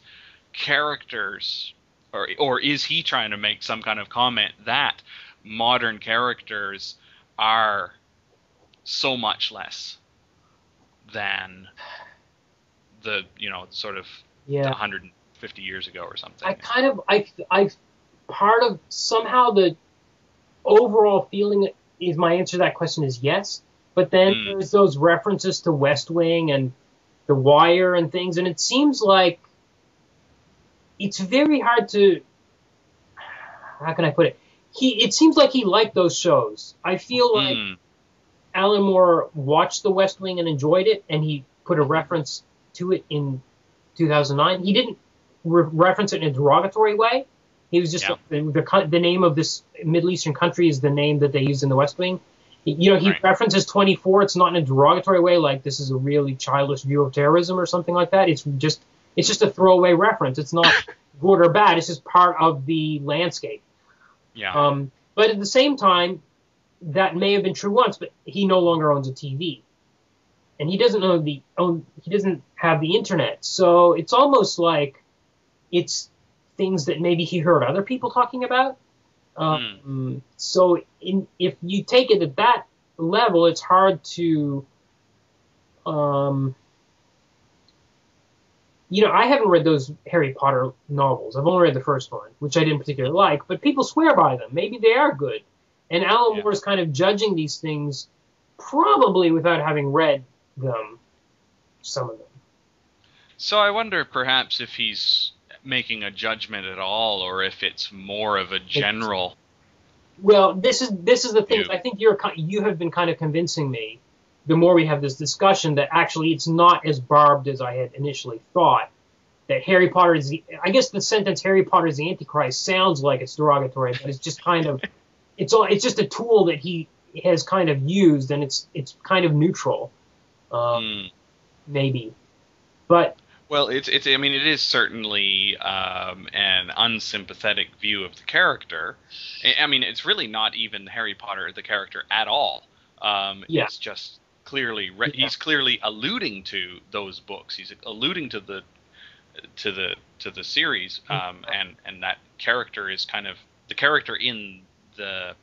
characters, or is he trying to make some kind of comment that modern characters are so much less than the, you know, sort of 150 years ago or something? I part of somehow the overall feeling is, my answer to that question is yes, but then there's those references to West Wing and The Wire and things, and it seems like it's very hard to, how can I put it? It seems like he liked those shows. I feel like Alan Moore watched The West Wing and enjoyed it, and he put a reference to it in 2009. He didn't reference it in a derogatory way. He was just the name of this Middle Eastern country is the name that they used in The West Wing. You know, he references 24. It's not in a derogatory way, like this is a really childish view of terrorism or something like that. It's just a throwaway reference. It's not good or bad. It's just part of the landscape. Yeah. But at the same time, that may have been true once, but he no longer owns a TV, and he doesn't he doesn't have the internet. So it's almost like it's things that maybe he heard other people talking about. So if you take it at that level, it's hard to, you know, I haven't read those Harry Potter novels. I've only read the first one, which I didn't particularly like, but people swear by them. Maybe they are good. And Alan Moore is kind of judging these things probably without having read them, some of them. So I wonder perhaps if he's making a judgment at all, or if it's more of a general. Well, this is the thing. I think you have been kind of convincing me, the more we have this discussion, that actually it's not as barbed as I had initially thought. That Harry Potter is I guess the sentence "Harry Potter is the Antichrist" sounds like it's derogatory, but it's just kind of it's just a tool that he has kind of used, and it's kind of neutral, maybe, but. Well, I mean, it is certainly an unsympathetic view of the character. I mean, it's really not even Harry Potter, the character, at all. It's just clearly he's clearly alluding to those books. He's alluding to the series, and that character is kind of the character in the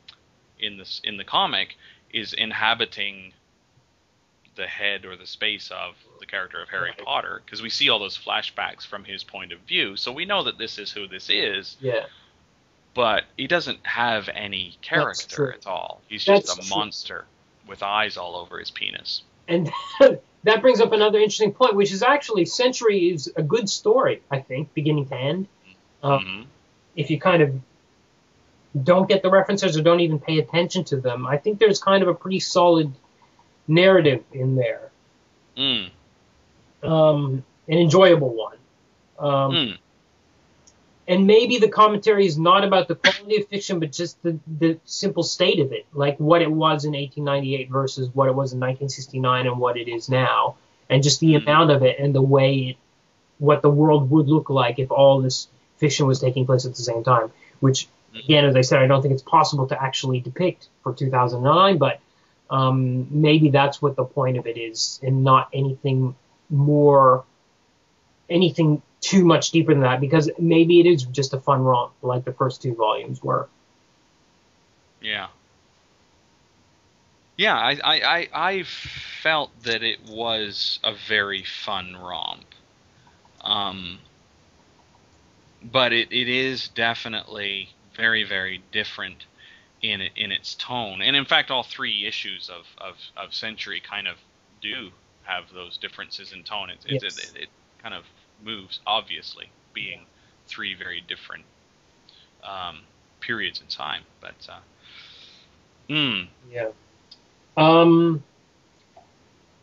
comic is inhabiting the head or the space of the character of Harry Potter, because we see all those flashbacks from his point of view, so we know that this is who this is. Yeah. But he doesn't have any character at all. He's just a monster with eyes all over his penis. And that brings up another interesting point, which is actually Century is a good story, I think, beginning to end. If you kind of don't get the references or don't even pay attention to them, I think there's kind of a pretty solid narrative in there, an enjoyable one, and maybe the commentary is not about the quality of fiction, but just the simple state of it, like what it was in 1898 versus what it was in 1969 and what it is now, and just the amount of it and the way what the world would look like if all this fiction was taking place at the same time, which again, as I said, I don't think it's possible to actually depict for 2009, but maybe that's what the point of it is, and not anything too much deeper than that, because maybe it is just a fun romp like the first 2 volumes were. Yeah. Yeah, I felt that it was a very fun romp. But it is definitely very, very different in its tone. And in fact, all 3 issues of Century kind of do have those differences in tone. It kind of moves, obviously, being 3 very different periods in time. But yeah.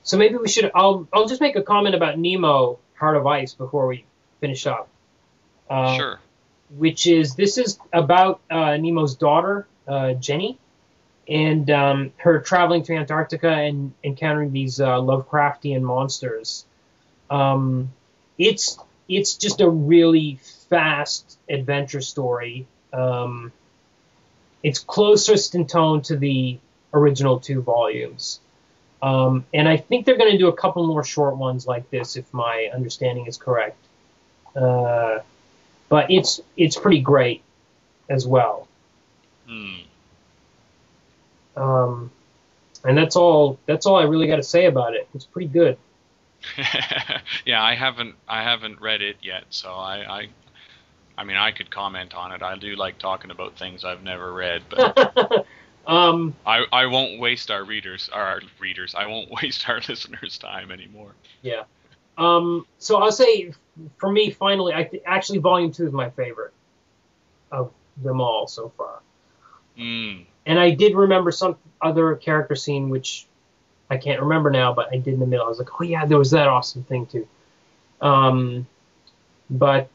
So maybe we should. I'll just make a comment about Nemo: Heart of Ice before we finish up. Sure. This is about Nemo's daughter, Jenny, and her traveling to Antarctica and encountering these Lovecraftian monsters. It's just a really fast adventure story. It's closest in tone to the original 2 volumes. And I think they're going to do a couple more short ones like this, if my understanding is correct. But it's pretty great as well. And that's all I really got to say about it. It's pretty good. Yeah, I haven't read it yet, so I mean, I could comment on it. I do like talking about things I've never read, but I won't waste our readers. I won't waste our listeners' time anymore. Yeah. So I'll say, for me, finally, actually, Volume 2 is my favorite of them all so far. And I did remember some other character scene, which I can't remember now, but I did in the middle. I was like, oh yeah, there was that awesome thing too. But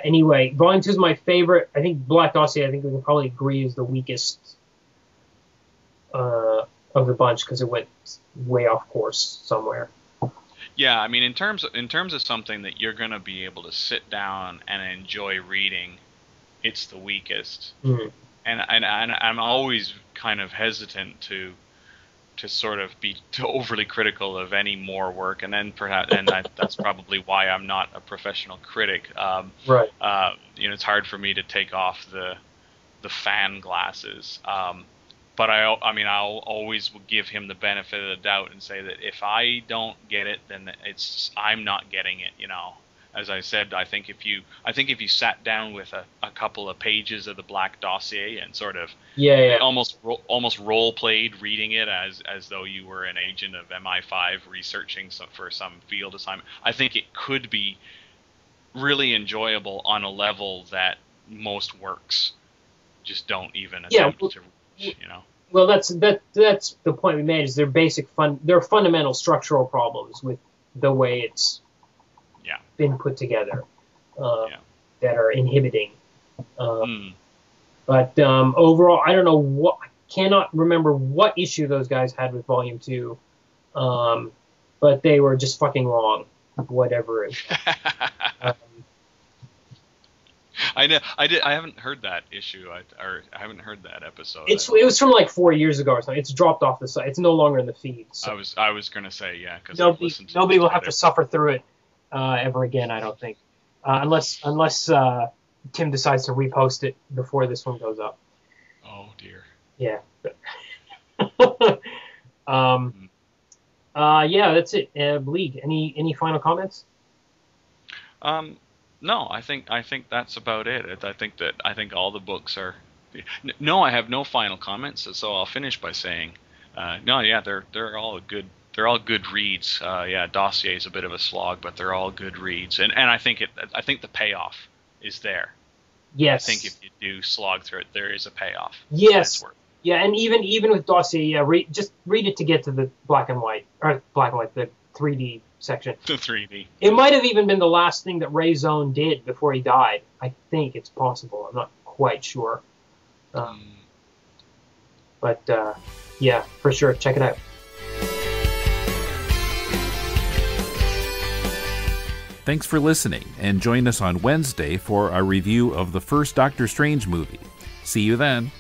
anyway, Volume 2 is my favorite. I think Black Dossier, I think we can probably agree, is the weakest of the bunch, because it went way off course somewhere. Yeah, I mean, in terms of something that you're going to be able to sit down and enjoy reading, it's the weakest. And I'm always kind of hesitant to sort of be overly critical of any more work, and then that's probably why I'm not a professional critic. Right. It's hard for me to take off the fan glasses. But I'll always give him the benefit of the doubt and say that if I don't get it, then I'm not getting it. As I said, I think if you sat down with a couple of pages of the Black Dossier and sort of almost role played reading it as though you were an agent of MI5 researching for some field assignment, I think it could be really enjoyable on a level that most works just don't even attempt to reach. Well, that's the point we made. Is there are fundamental structural problems with the way it's been put together that are inhibiting. But overall, I don't know I cannot remember what issue those guys had with Volume 2, but they were just fucking wrong, whatever it was. I haven't heard that issue, or I haven't heard that episode. It was from like 4 years ago or something. It's dropped off the site. It's no longer in the feed. So. I was gonna say, yeah, because nobody will have to suffer through it ever again, I don't think, unless Tim decides to repost it before this one goes up. Oh dear. Yeah. Yeah, that's it. Bleed. Any final comments? No, I think that's about it. I think all the books are. No, I have no final comments, so I'll finish by saying, no, yeah, they're all good. They're all good reads. Dossier is a bit of a slog, but they're all good reads, and I think the payoff is there. Yes. I think if you do slog through it, there is a payoff. Yes. Yeah, and even with Dossier, just read it to get to the black and white, the 3D section. The 3D. It might have even been the last thing that Ray Zone did before he died. I think it's possible. I'm not quite sure. But yeah, for sure. Check it out. Thanks for listening, and join us on Wednesday for a review of the first Doctor Strange movie. See you then.